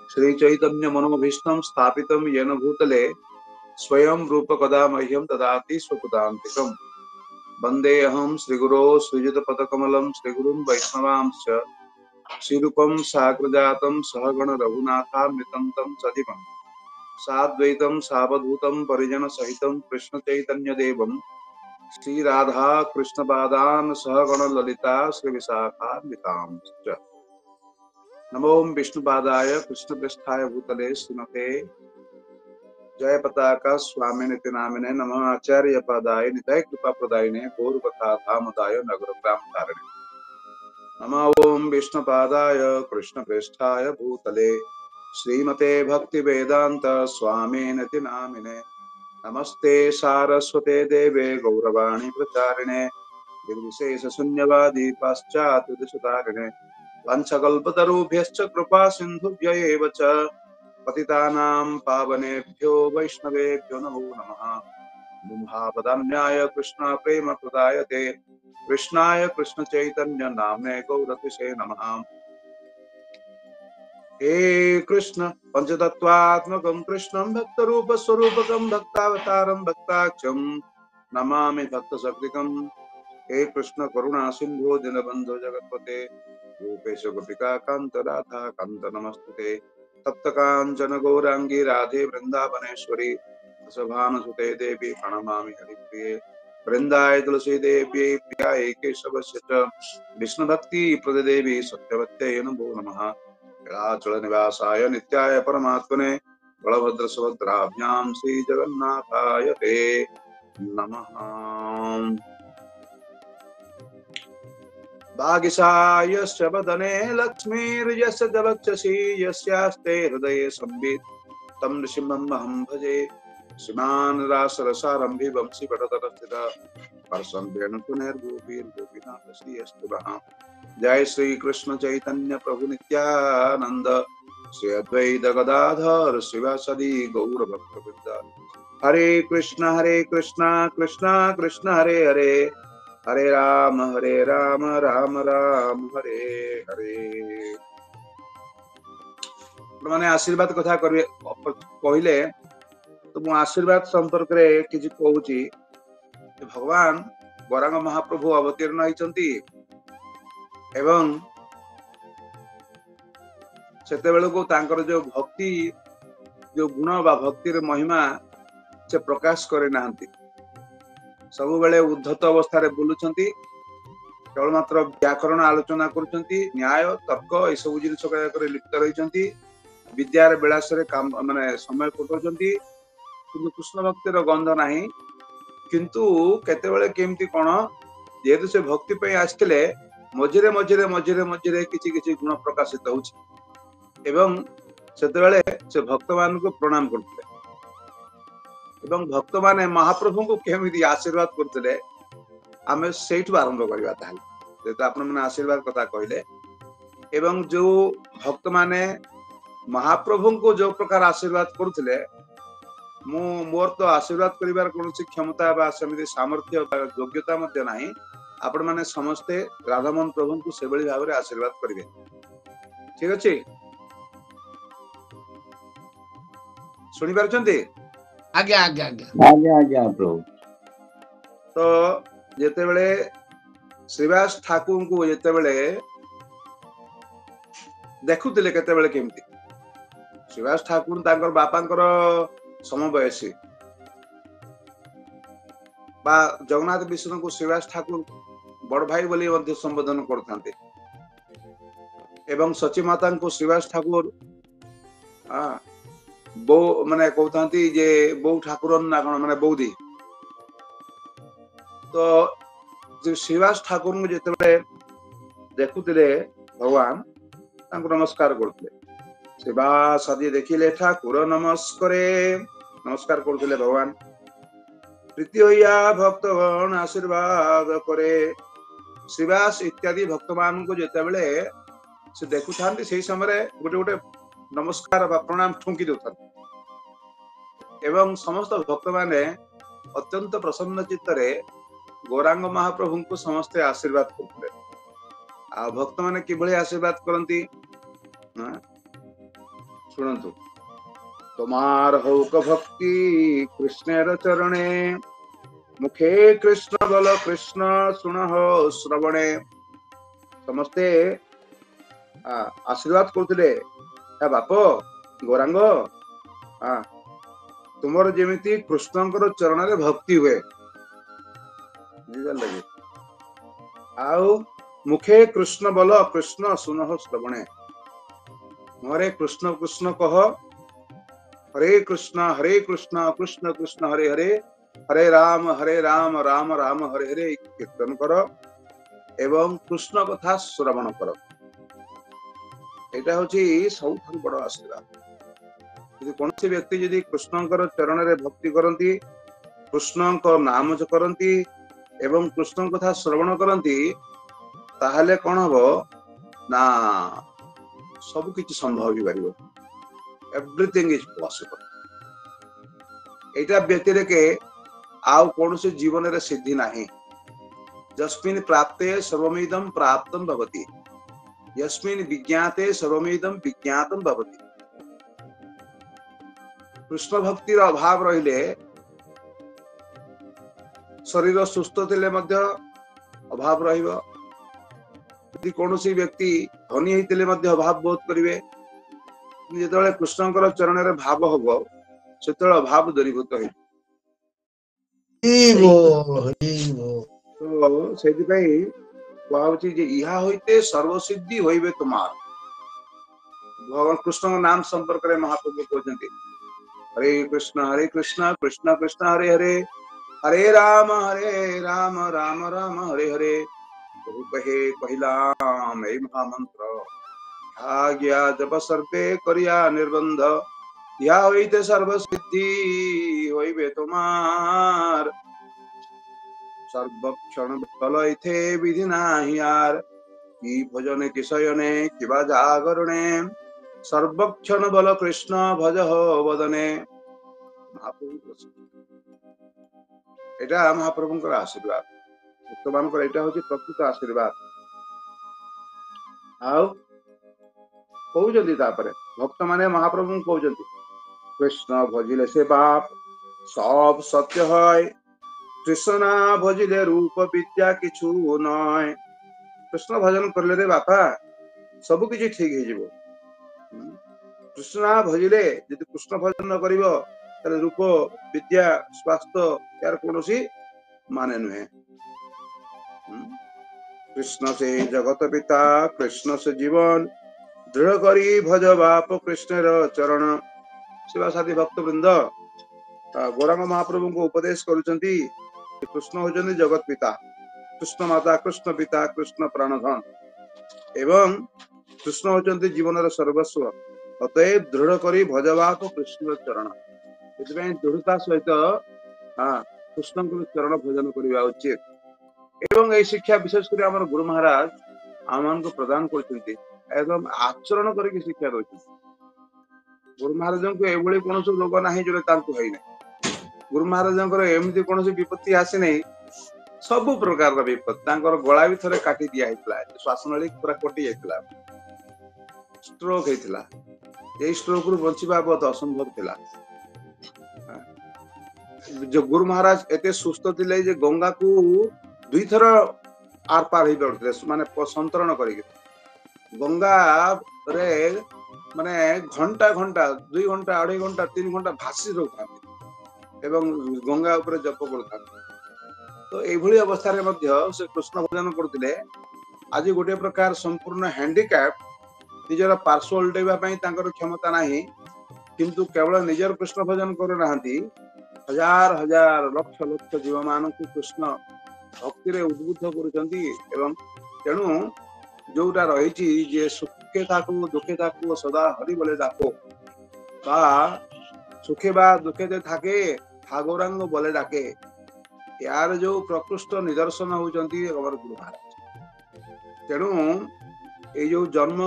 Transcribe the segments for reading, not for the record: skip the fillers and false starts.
श्री चैतन्य मनोभीष्टं स्थापितं येन भूतले स्वयं रूप कदा मह्यं ददाति स्वपदान्तिकम्। वन्देऽहं श्रीगुरो श्रीयुतपदकमलं श्रीगुरुं वैष्णवांश्च श्रीरूपं साग्रजातं सहगण रघुनाथान्वितं तं सजीवम् साद्वैतं सावधूतं परिजनसहितं कृष्णचैतन्यदेवं श्री राधा कृष्ण पादान सहगण ललिता श्री विशाखान्वितांश्च। नमो विष्णुपादाय कृष्णपृष्ठाय भूतले श्रीमते जय पताका स्वामिनिति नामिने नमः आचार्य पदाय निताय कृपा प्रदायिने गौर कथा धामदाय नगर ग्राम तारिणे नमः ओम विष्णुपादाय कृष्णपृष्ठाय भूतले श्रीमते भक्ति वेदांत स्वामिनिति नामिने नमस्ते सारस्वते देवे गौरवाणी प्रचारिणे निर्विशेष शून्यवादी पाश्चात्य दिशतारिणे वंशकल्पतरुभ्यश्च कृपा सिन्धुभ्य एव च पतितानां पावनेभ्यो वैष्णवेभ्यो नमो नमः। महापदान्याय कृष्ण प्रेम प्रदायते कृष्णाय कृष्ण चैतन्य नाम्ने गौरतिसे नमः। हे कृष्ण पंचतत्वात्मकं कृष्णं भक्तरूप स्वरूपकं भक्तावतारं भक्ताख्यं नमामि भक्तशक्तिकं। हे कृष्ण करुणा सिंधु दीनबंधु जगतपते गोपेश गोपिका कांत राधा कांत नमस्तुते। तप्त कांचन गौरांगी राधे वृंदावनेश्वरी सभानुसुते देवी प्रणमामि हरिप्रिये। वृंदाय तुलसी देवी प्रियाय केशवस्य च विष्णु भक्ति प्रदे देवी सत्यवत्यै नमो नमः। नीलाचल निवासाय नित्याय परमात्मने बलभद्र सुभद्राभ्यां श्री जगन्नाथाय ते नमः। भागिसायस्य वदने लक्ष्मीर्यस्य जलक्षसी यस्यास्ते हृदये संवित् तं नृसिंहमहं भजे। श्रीमान् रासरसारम्भि वंशीपटतरस्थितः परसं वेणुपुनर्गोपीर्गोपीनाथ श्रीयस्तुभः। जय श्री कृष्ण चैतन्य प्रभु नित्यानंद श्री अद्वैत गदाधर शिवासदि गौर भक्तवृंद। हरे कृष्ण कृष्ण कृष्ण हरे हरे हरे राम राम राम हरे हरे। माने आशीर्वाद कथा करिवे कहले तो मु आशीर्वाद संपर्क रे किछि कहूची। भगवान गौरांग महाप्रभु अवतीर्ण होइचंती एवं सेते बेलको तांकर जो भक्ति जो गुण बा भक्ति रे महिमा से प्रकाश करे नांती। सब बेले उद्धत अवस्था रे बुलुचंती केवल मात्र व्याकरण आलोचना करुचंती न्याय तर्क ए सब जिनिस करे लिप्त रहिचंती विद्यार विलास रे काम माने समय कटौचंती किंतु कृष्ण भक्तिर गंध नाही। किंतु केतेबेले केमती कोन जेहेतु से भक्ति पे आसथिले मझिरे मझिरे मझिरे मझिरे किछि किछि गुण प्रकाशित होउछि एवं सेतेबेले से भक्त मान को प्रणाम करथिले एवं भक्त माने महाप्रभु को केमिति आशीर्वाद करथिले आमे सेठु आरंभ करबा ताहाले जेतो आपण माने आशीर्वाद कथा कहले एवं जो भक्त माने महाप्रभु को जो प्रकार आशीर्वाद करथिले मु मोर तो आशीर्वाद करिवार कोनोसी क्षमता बा समिति सामर्थ्य बा योग्यता मध्ये नाही। आपण माने समस्ते राधामोहन प्रभु को सेबळी भाबरे आशीर्वाद करिवे। ठीक अछि सुनि पारछंती? आज्ञा आज्ञा आज्ञा आज्ञा आज्ञा प्रभु। तो जेते बेले श्रीवास ठाकुर को जेते बेले देखुतिले केते बेले केमती श्रीवास ठाकुर तांकर बापांकर समवयसी बा जगन्नाथ विष्णु को श्रीवास ठाकुर बड़ भाई बोली मध्य संबोधन करथांते एवं सची माता को श्रीवास ठाकुर बो माने कहथांती जे बो ठाकुर ना कोन माने बौदी। तो जो श्रीवास ठाकुर को जेते बेले देखुतिले भगवान तांको नमस्कार करथिले श्रीवास आदि देखिले ठाकुर नमस्कार करथिले भगवान प्रीति होइया भक्तगण आशीर्वाद करे। श्रीवास इत्यादि भक्तमान को जेते बेले से देखु थांती सेही समय गोटे गोटे नमस्कार बा प्रणाम ठुंकी देउथांती एवं समस्त भक्त माने अत्यंत प्रसन्न चित्तरे गौरांग महाप्रभु को समस्ते आशीर्वाद करथिले। आ भक्त माने किभଳି आशीर्वाद करंती शुणन्तु तोमार हौक भक्ति कृष्णेर चरणे मुखे कृष्ण बल कृष्ण सुनह श्रवणे समस्ते आशीर्वाद करथिले बाप गौरांग तुमर जेमिति कृष्णंकर चरण रे भक्ति हुए लगे आउ मुखे कृष्ण बल कृष्ण सुनह श्रवणे मोरे कृष्ण कृष्ण कह हरे कृष्ण कृष्ण कृष्ण हरे हरे हरे राम राम राम हरे हरे कीर्तन कर एवं कृष्ण कथा श्रवण कर एटा होची सबठारु बड़ आशीर्वाद यदि कौन व्यक्ति यदि कृष्णंकर चरण रे भक्ति करती कृष्ण नाम करती एवं कृष्ण कथा श्रवण करती ताहले कौन हबो ना सब किछि संभव हो पारिबो एवरीथिंग इज पॉसिबल एटा व्यतिरेके आउ कौन से जीवन रे सिद्धि नाही जस्मिन् प्राप्ते सर्वमिदं प्राप्तं भवति यस्मिन् विज्ञाते सर्वमिदं विज्ञातं भवति कृष्ण भक्तिर अभाव रहिले शरीर सुस्थ थिले मध्य अभाव रहिबो यदि कौनसी व्यक्ति धनी होइतिले मध्य अभाव बोध करिवे जेतबेले कृष्णंकर चरण रे भाव हबो सेतबेले अभाव दूरीभूत होई तो सेति पई कहउची जे इहा होइते सर्वसिद्धि होइबे तुमार भगवान कृष्ण नाम संपर्क रे महाप्रभु कहते हरे कृष्ण कृष्ण कृष्ण हरे हरे हरे राम राम राम हरे हरे बहु कहे कहिलाम ए महामंत्र आज्ञा जप सर्वे करिया निर्बंध या होइते सर्वसिद्धि होइबे तुमार सर्वक्षण बल इथे विधि नाही यार की भजने की शयने किबा जागरणे सर्वक्षण बल कृष्ण भज हो वदने एटा महाप्रभुंकर आशीर्वाद भक्त मानकर एटा होची प्रकृत आशीर्वाद आउ कहउजंती तापरे भक्त माने महाप्रभु कहउजंती कृष्ण भजिले से बाप सब सत्य है कृष्ण भजिले रूप विद्या किछु नय कृष्ण भजन करले रे बापा सब किछि ठीक हे जिवो कृष्ण भजिले यदि कृष्ण भजन न करिवो ताले रूप विद्या स्वास्थ्य यार कोनोसी माने नुहे कृष्ण से जगत पिता कृष्ण से जीवन दृढ़ करी भज बाप कृष्ण चरण शिवा साथी भक्त वृंद गौरांग महाप्रभु को उपदेश करुचंती कृष्ण होचंती जगत पिता कृष्ण माता कृष्ण पिता कृष्ण प्राणधन एवं कृष्ण होचंती जीवन सर्वस्व अतएव दृढ़ करी भज बाप कृष्ण चरण दृढ़ता सहित कृष्ण चरण भजन करने उचित एवं ये शिक्षा विशेषकर आम गुरु महाराज आम को प्रदान करते एकदम आचरण करके शिक्षा दे गुरु महाराज को एभली कौन रोग ना जो है गुरु महाराज एमती कौन विपत्ति आसी नहीं सब प्रकार विपत्ति गला भी थे काटी दिया श्वासनली पूरा कटि जाता स्ट्रोक होता ये स्ट्रोक रु बचवा बहुत असंभव थिला जो गुरु महाराज एते सुस्थ थिले जे गंगा को दुई थर आर पार ही पड़ते माने संतरण करिके गंगा रे माने घंटा घंटा 2 घंटा 2.5 घंटा 3 घंटा भासी रहता एवं गंगा ऊपर जप करता तो एभली अवस्था रे मध्य से कृष्ण भजन करथिले आज गोटे प्रकार संपूर्ण हैंडीकैप निजर पार्श्व उल्टेबा पई तांकर क्षमता नाही किंतु केवल निजर कृष्ण भजन करू नाहंती हजार हजार लक्ष लक्ष जीव मान को कृष्ण भक्ति रे उद्बुद्ध करूचंती एवं तेणु जोटा रही जे सुखे ताकू दुखे ताकू सदा हरि बोले डाको बा सुखे बा दुखे दे थाके ठागोरांग बोले डाके यार जो प्रकृष्ट निदर्शन होचंती अमर गुरु महाराज तेणु ए जो जन्म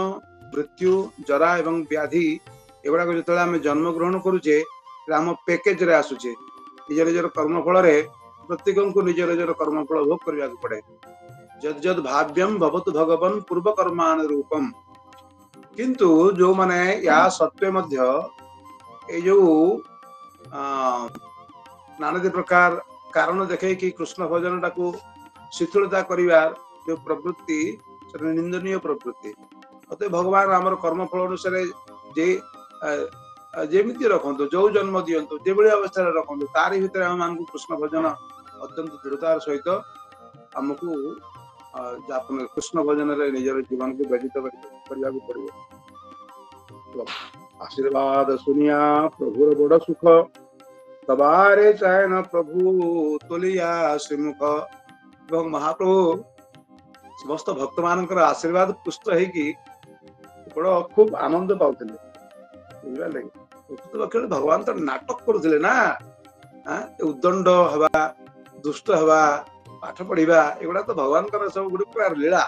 मृत्यु जरा एवं व्याधि एगुड़ा जो आम जन्म ग्रहण करुचे आम पैकेज रे आसुचे निज निजर कर्मफल रे प्रत्येक को निज निजर कर्मफल भोग करने पड़े जद जद भाव्यम भवतु भगवान पूर्व कर्मान रूपम किंतु जो माने या सत्वे मध्य ए जो नाना प्रकार कारण देखे कि कृष्ण भजन टाकू शिथिलता करिवार जो प्रवृत्ति से निंदनीय प्रवृत्ति अत भगवान आमर कर्म फल अनुसार जे जेमिति रखु जो जन्म दिंतु जो अवस्था रखु तारी भितर आम कृष्ण भजन अत्यंत दृढ़तार सहित आमको कृष्ण भजन निजर जीवन को व्यतीत करने पड़ो। आशीर्वाद सुनिया प्रभुर बड़ सुख तबारे चायन प्रभु तोलिया श्रीमुख एवं महाप्रभु समस्त भक्त मान आशीर्वाद पुष्ट है बड़ खूब आनंद पाते भगवान तो नाटक करुले ना उद्दंड हवा दुष्ट हवा पाठ पढ़ा एगुड़ा तो भगवान सब गोटे प्रकार लीला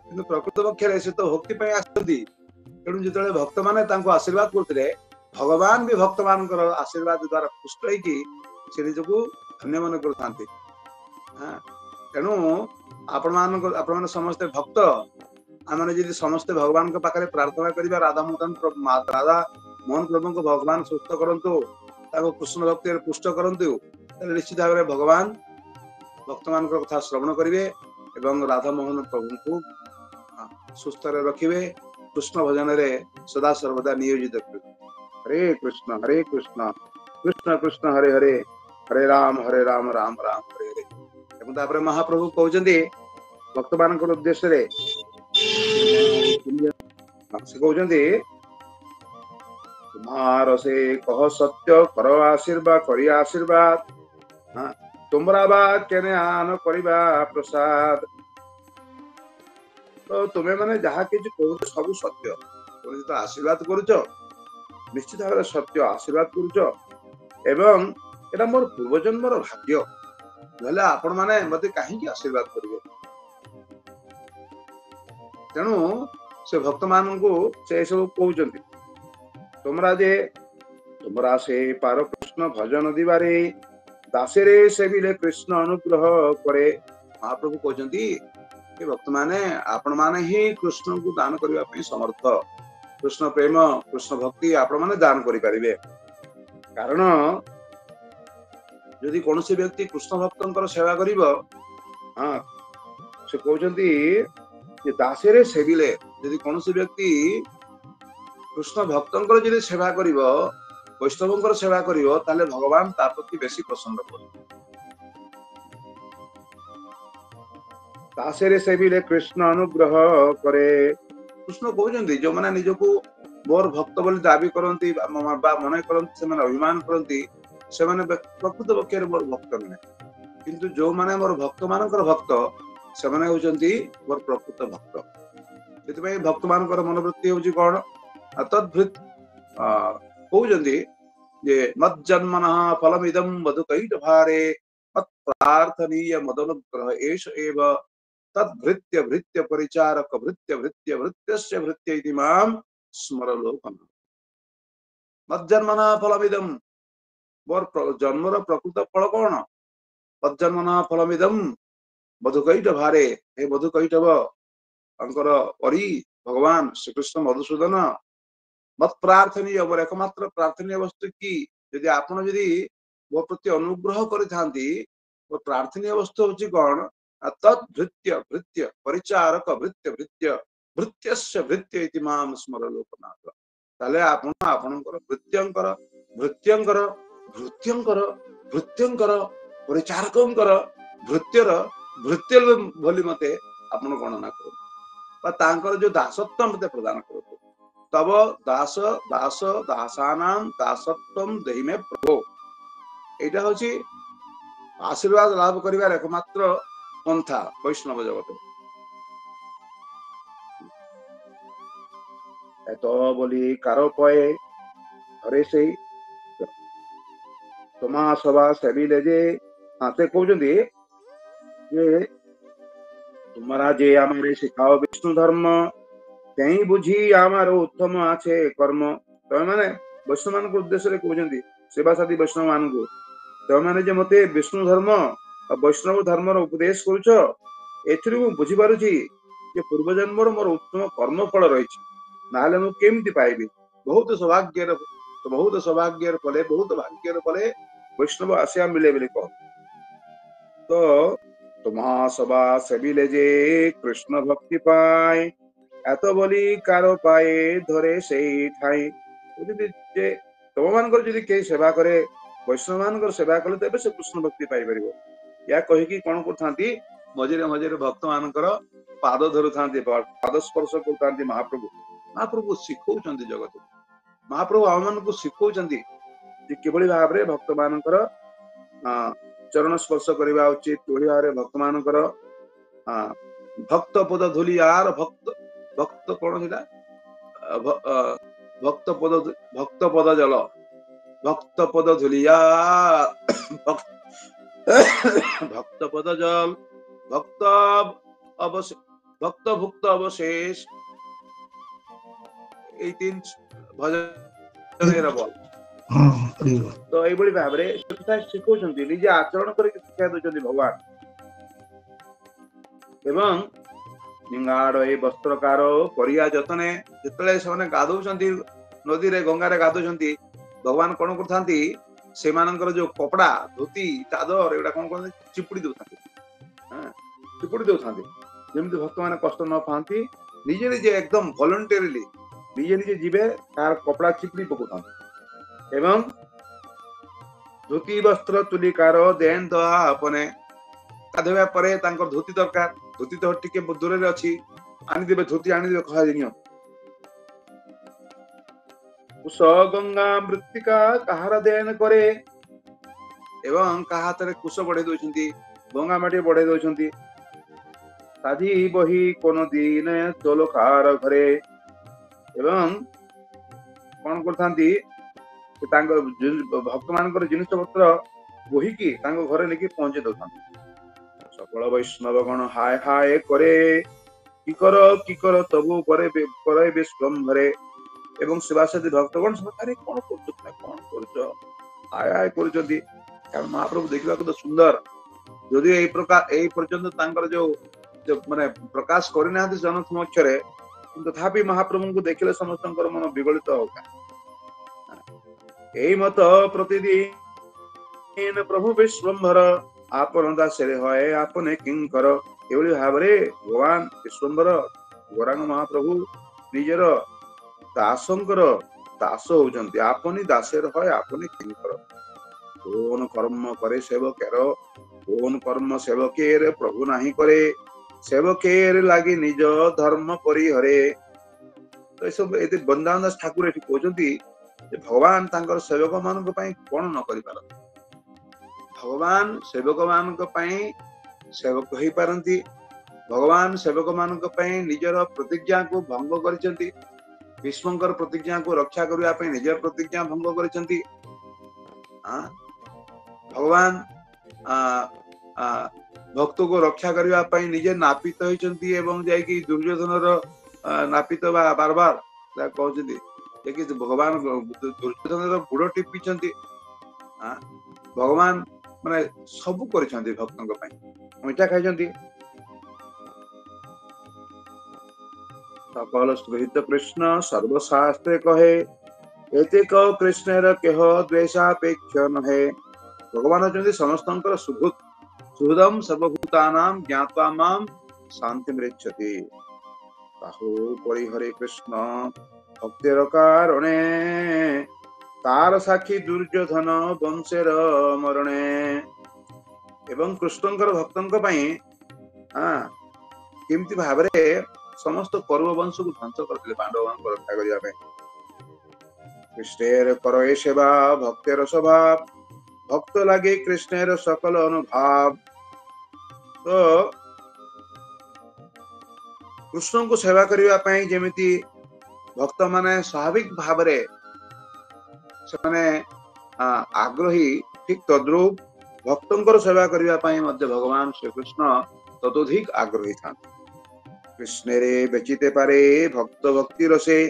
कि प्रकृत पक्ष से तो भक्ति आसती तेणु जो भक्त मैंने आशीर्वाद करते भगवान भी भक्त मान आशीर्वाद द्वारा पुष्ट होकर निजको धन्य मन करते तेणु आपण समस्ते भक्त आम समस्ते भगवान के पाखे प्रार्थना करवा राधा मोहन प्रभु को भगवान सुस्थ करंतु कृष्ण भक्ति पुष्ट करंतु निश्चित भाव भगवान भक्त मान कथा श्रवण करेंगे एवं राधा मोहन प्रभु को सुस्थ रखिए कृष्ण भजन रे सदा सर्वदा नियोजित करेंगे। हरे कृष्ण कृष्ण कृष्ण हरे हरे हरे राम राम राम हरे हरे। तापर महाप्रभु कहते भक्त मान उद्देश्य कहते तुम्हार से कह सत्य कर आशीर्वाद करी आशीर्वाद तुमरा बात केने आन करिबा प्रसाद तो तुम्हें माने जहा कि सब सत्य तुम तो आशीर्वाद करुच निश्चित भाव सत्य आशीर्वाद करुच एवं एटा मोर पूर्वजन्मर भाग्य नहले आपण माने मते कहीं आशीर्वाद करिवे तेणु से भक्त मान को से सब कहउचंती तुमरा से पार कृष्ण भजन दिवारे दासेरे से बिले कृष्ण अनुग्रह करे। महाप्रभु कहउचंती कि भक्त माने आपण माने ही कृष्ण को दान करबा पई समर्थ कृष्ण प्रेम कृष्ण भक्ति आपण माने दान करि परिबे कारण यदि कौन से व्यक्ति कृष्ण भक्तंकर सेवा करिवो से कहउचंती कि दासेरे सेविले यदि कौन से व्यक्ति कृष्ण भक्तंकर यदि सेवा करिवो वैष्णवंकर सेवा करिवो ताले भगवान ता प्रति बेसी प्रसन्न करबे। दासेरे सेविले कृष्ण अनुग्रह करे कृष्ण कहउचंती जो माने निजको मोर भक्त बोली दाबी करंती बा मन करंती से माने अभिमान करंती से माने प्रकृत पक्ष मोर भक्त नुहे किंतु जो माने मोर भक्त मानकर भक्त से माने होचंती मोर प्रकृत भक्त सेति भक्त मानकर मनोवृत्ति होची कोन तद्भृत कहउचंती जे मज्जन्मनः फलमिदं मधुकैट भारे मत् प्रार्थनीय मदनुग्रह एष एव तद्भृत्य भृत्य परिचारक भृत्य भृत्य भृत्यस्य भृत्य इति मां स्मर लोकन। मज्जन्मनः फलमिदं मोर जन्मर प्रकृत फल कौन मज्जन्मनः फलमिदं मधुकैट भारे हे मधुकैटव अंकर परी भगवान श्रीकृष्ण मधुसूदन मत प्रार्थनीय मोर एकमात्र प्रार्थनीय वस्तु की यदि आपण यदि मो प्रति अनुग्रह करिथांती मोर प्रार्थनीय वस्तु होची कोन तद्भृत्य भृत्य परिचारक भृत्य भृत्य भृत्यस्य भृत्य इति मां स्मर लोकनाथ ताले आपण आपणकर भृत्यंकर भृत्यंकर भृत्यंकर भृत्यंकर परिचारकंकर भृत्यर भृत्य बोली मते आपण गणना करो बा तांकर जो दासत्व मते प्रदान करो तब दास दास दासानां दासत्वम देहि में प्रभो एटा होची आशीर्वाद लाभ करिवार एकमात्र पंथा वैष्णव जगत एतो बोली कारो पये हरे से तमा सभा सेविले जे हाते कहउचंती जे तुम्हारा जे आमारे सिखाओ विष्णु धर्म तेई बुझी आमार उत्तम आछे कर्म तमे माने वैष्णव मान उद्देश्य कहउचंती सेवा साथी वैष्णव मान को तमे माने जे मते विष्णु धर्म और वैष्णव धर्म रो उपदेश करूछ एथि बुझी पारुछि जे पूर्व जन्मर मोर उत्तम कर्म फल रही नाले मु केमती पाइबी बहुत सौभाग्यर फले बहुत भाग्यर फले वैष्णव आसिया मिले बोली कह तो तुम्हा सभा सेविले जे कृष्ण भक्ति पाए एत बोली कार पाए धरे सेई ठाई जे तुम मानकर जदि के सेवा करे वैष्णव मानकर सेवा कले तेबे से कृष्ण भक्ति पाई परिबो या कहि कि कोन करथांती मझिरे मझिरे भक्त मानकर पाद धरुथांती पाद स्पर्श करथांती महाप्रभु शिखौचंती जगत महाप्रभु आमन को शिखौचंती जे किभଳି भाबरे भक्त मानकर चरण स्पर्श करबा उचित किभଳି भाबरे भक्त मानकर भक्त पद धूली यार भक्त कोन हिला भक्त पद जल भक्त पद धूलिया भक्त पद जल भक्त अवशेष भक्त भुक्त अवशेष এই তিন ভজনের বল তো এইভଳି ଭାବରେ ଶିଖଉଛନ୍ତି ନିଜେ ଆଚରଣ କରିକି ଶିକ୍ଷା ଦଉଛନ୍ତି ଭଗବାନ ଏବଂ ନିଙ୍ଗାଡ ଏ ବସ୍ତ୍ରକାର କରିବା ଯତନେ ଯେତେବେଳେ ସେମାନେ ଗାଧଉଛନ୍ତି ନଦୀରେ ଗଙ୍ଗାରେ ଗାଧଉଛନ୍ତି ଭଗବାନ କଣ କରୁଥାନ୍ତି ସେମାନଙ୍କର ଯୋଉ କପଡା ଧୋତି ଚାଦର ଏଗୁଡା କଣ କରନ୍ତି ଚିପୁଡି ଦଉଥାନ୍ତି ଯେମିତି ଭକ୍ତମାନେ କଷ୍ଟ ନ ପାଆନ୍ତି ନିଜେ ନିଜେ ଏକଦମ ଭଲଣ୍ଟେରିଲି ନିଜେ ନିଜେ ଯିବେ ତାର କପଡା ଚିପୁଡି ପକଉଥାନ୍ତି ଏବଂ ଧୋତି ବସ୍ତ୍ର ତୁଲିକାର ଦେନ୍ ଦଆ ଆପନେ ଗାଧୋଇବା ପରେ ତାଙ୍କର ଧୋତି ଦରକାର ଧୋତି ତ ଟିକେ ଦୂରରେ ଅଛି ଆଣିଦେବେ ଧୋତି ଆଣିଦେବେ ଖରାଦିନ କୁଶ ଗଙ୍ଗା ମୃତ୍ତିକା କାହାର ଦେନ କରେ ଏବଂ କାହା ହାତରେ କୁଶ ବଢେଇ ଦଉଛନ୍ତି ଗଙ୍ଗା ମାଟି ବଢେଇ ଦଉଛନ୍ତି ସାଧି ବହି କୋନ ଦିନ ଚୋଲକାର ଘରେ ଏବଂ କଣ କରିଥାନ୍ତି ତାଙ୍କ ଭକ୍ତ ମାନଙ୍କର ଜିନିଷ ପତ୍ର ବୋହିକି ତାଙ୍କ ଘରେ ନେଇକି ପହଞ୍ଚେଇ ଦଉଥାନ୍ତି सकल वैष्णव गण हाय हाय करे की कर तबु करे विश्वम्भरे एवं शिवासादि भक्तगण सरकार कौन कर हाय हाय कर महाप्रभु देखा तो सुंदर यदि यही प्रकार यही पर्यंत जो माने प्रकाश करना जन समक्षरे तथापि महाप्रभु को देखले समस्त मन विगलित होगा यही मत प्रतिदिन प्रभु विश्वम्भर आपन दासरे होए आपने किंकर एवली भाबरे भगवान विश्वम्भर गौरांग महाप्रभु निजर दासंकर दास होउचंती आपनी दासरे होए आपने किंकर कोन कर्म करे सेवकेर कोन कर्म सेवकेर प्रभु नाही करे सेवकेर लागि निज धर्म परिहरे तो सब एते बंदान दास ठाकुर एठी कहउचंती जे भगवान तांकर सेवक मानक पई कोन न करि पारत भगवान सेवक मानक पई सेवक होई पारंती भगवान सेवक मानक पई निजर प्रतिज्ञा को भंग करिसंती विष्णुंकर प्रतिज्ञा को रक्षा करिया पई निजर प्रतिज्ञा भंग करिसंती भगवान भक्त को रक्षा करिया पई निजे नापित होइसंती एवं जाय कि दुर्योधनर नापित बार बार कहउचंती कि भगवान दुर्योधनर गुड़ टिपिसंती भगवान माने सब करिसंती भक्तंक पई मिठा खाइसंती सकल सुहित कृष्ण सर्वशास्त्र कहे एते क कृष्णर केह द्वेषापेक्ष नहे भगवान होचंती समस्तंकर सुहृदम सर्वभूतानां ज्ञात्वा मां शांति मृच्छति ताहु परिहरे कृष्ण भक्तिर कारणे तार साक्षी दुर्योधन वंशेर मरणे एवं कृष्णंकर भक्तंक पई केमती भाबरे समस्त कौरव वंश को ध्वंस करथिले पांडव मान रक्षा करिया पे कृष्णेर करे सेवा भक्तेर स्वभाव भक्त लागे कृष्णेर सकल अनुभाव तो कृष्ण को सेवा करिया पई जेमिति भक्त माने स्वाभाविक भाबरे से आग्रही ठीक तद्रूप भक्तंकर सेवा करिया पई मध्य भगवान श्री कृष्ण ततोधिक आग्रही था कृष्णेरे बेचिते पारे भक्त भक्ति रसे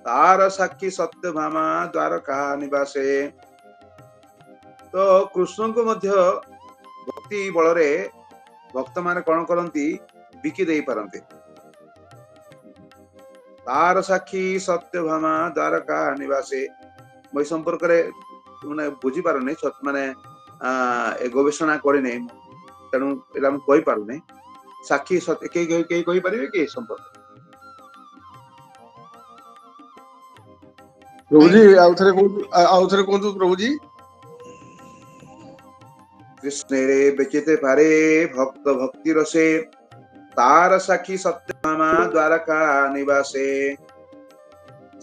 तार साक्षी सत्य भामा द्वारका निवासे तो कृष्ण को मध्य भक्ति बलरे भक्त माने कौन करती बिकी दे पारंते तार साक्षी सत्यभामा द्वारका निवासे मैं संपर्क माने बुझी पार नहीं माने गवेषणा करी नहीं तेणु एटा हम कहि पारु नहीं साक्षी सत्य के कहि परिबे कि संपर्क प्रभु जी आउ थरे कोंतु प्रभु जी कृष्ण रे बेचिते पारे भक्त भक्ति रसे तार साक्षी सत्यभामा द्वारका निवासे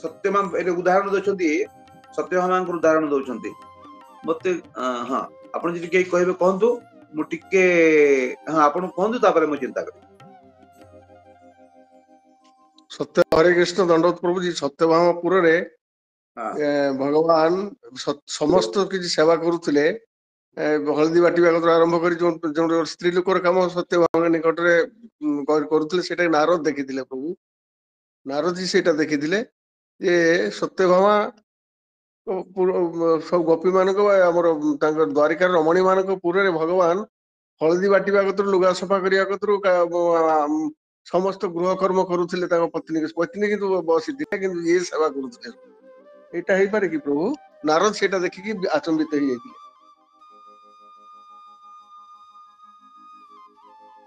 सत्यभामा ए उदाहरण दउछंती सत्यभामा को उदाहरण दउछंती मते हां आपण जे के कहबे कहंतु मु टिके हां आपण कहंतु तापर मु चिंता करी सत्य हरे कृष्ण दंडवत प्रभु जी सत्यभामापुर रे भगवान समस्त किसी सेवा करुले हलदी बाटिबा कतु आरंभ करी जो स्त्री लोकर काम सत्यभामा निकट रे करुले सेटा नारद देखिथिले प्रभु नारद जी सेटा देखिथिले जे सत्यभामा सब गोपी मानक आमर द्वारिकार रमणी मानक पुर भगवान हलदी बाटिबा कतु लुगा सफा करिया कतु समस्त गृह कर्म करुले पत्नी पत्नी किंतु बसी किंतु ये सेवा करुले एटा हेई पारे कि प्रभु नारद सेटा देखिकी आचंबित हेई जाइतिले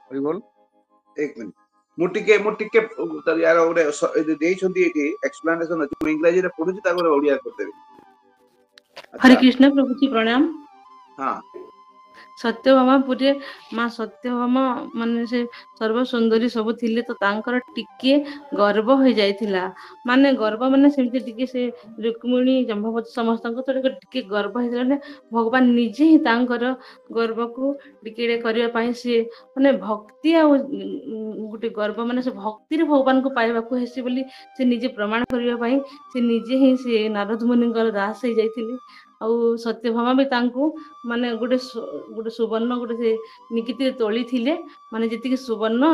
हरि बोल एक मिनट मुटिके यार ओरे देई छंती एठी एक्सप्लेनेशन अछि इंग्लिश रे पढुची ताको ओडिया कर देबे हरे कृष्ण प्रभु जी प्रणाम हां सत्यभामा पुरे माँ सत्यभामा माने से सर्व सुंदरी सब थिले तो तांकर टिके गर्व हो जाइथिला माने गर्व माने सेमति टिके से रुक्मिणी जम्बवती समस्त को तो टिके गर्व हो जाने भगवान निजे ही तांकर गर्व को टिके करिया पई से माने भक्ति आ गुटे गर्व माने से भक्ति रे भगवान को पाइबा को हेसी बोली से निजे प्रमाण करिया पई से निजे ही से नारद मुनिंकर दास हो जाइथिले आ सत्यभामा भी तांको माने गुटे सुवर्ण गुटे से निकिति तोली थिले माने जति सुवर्ण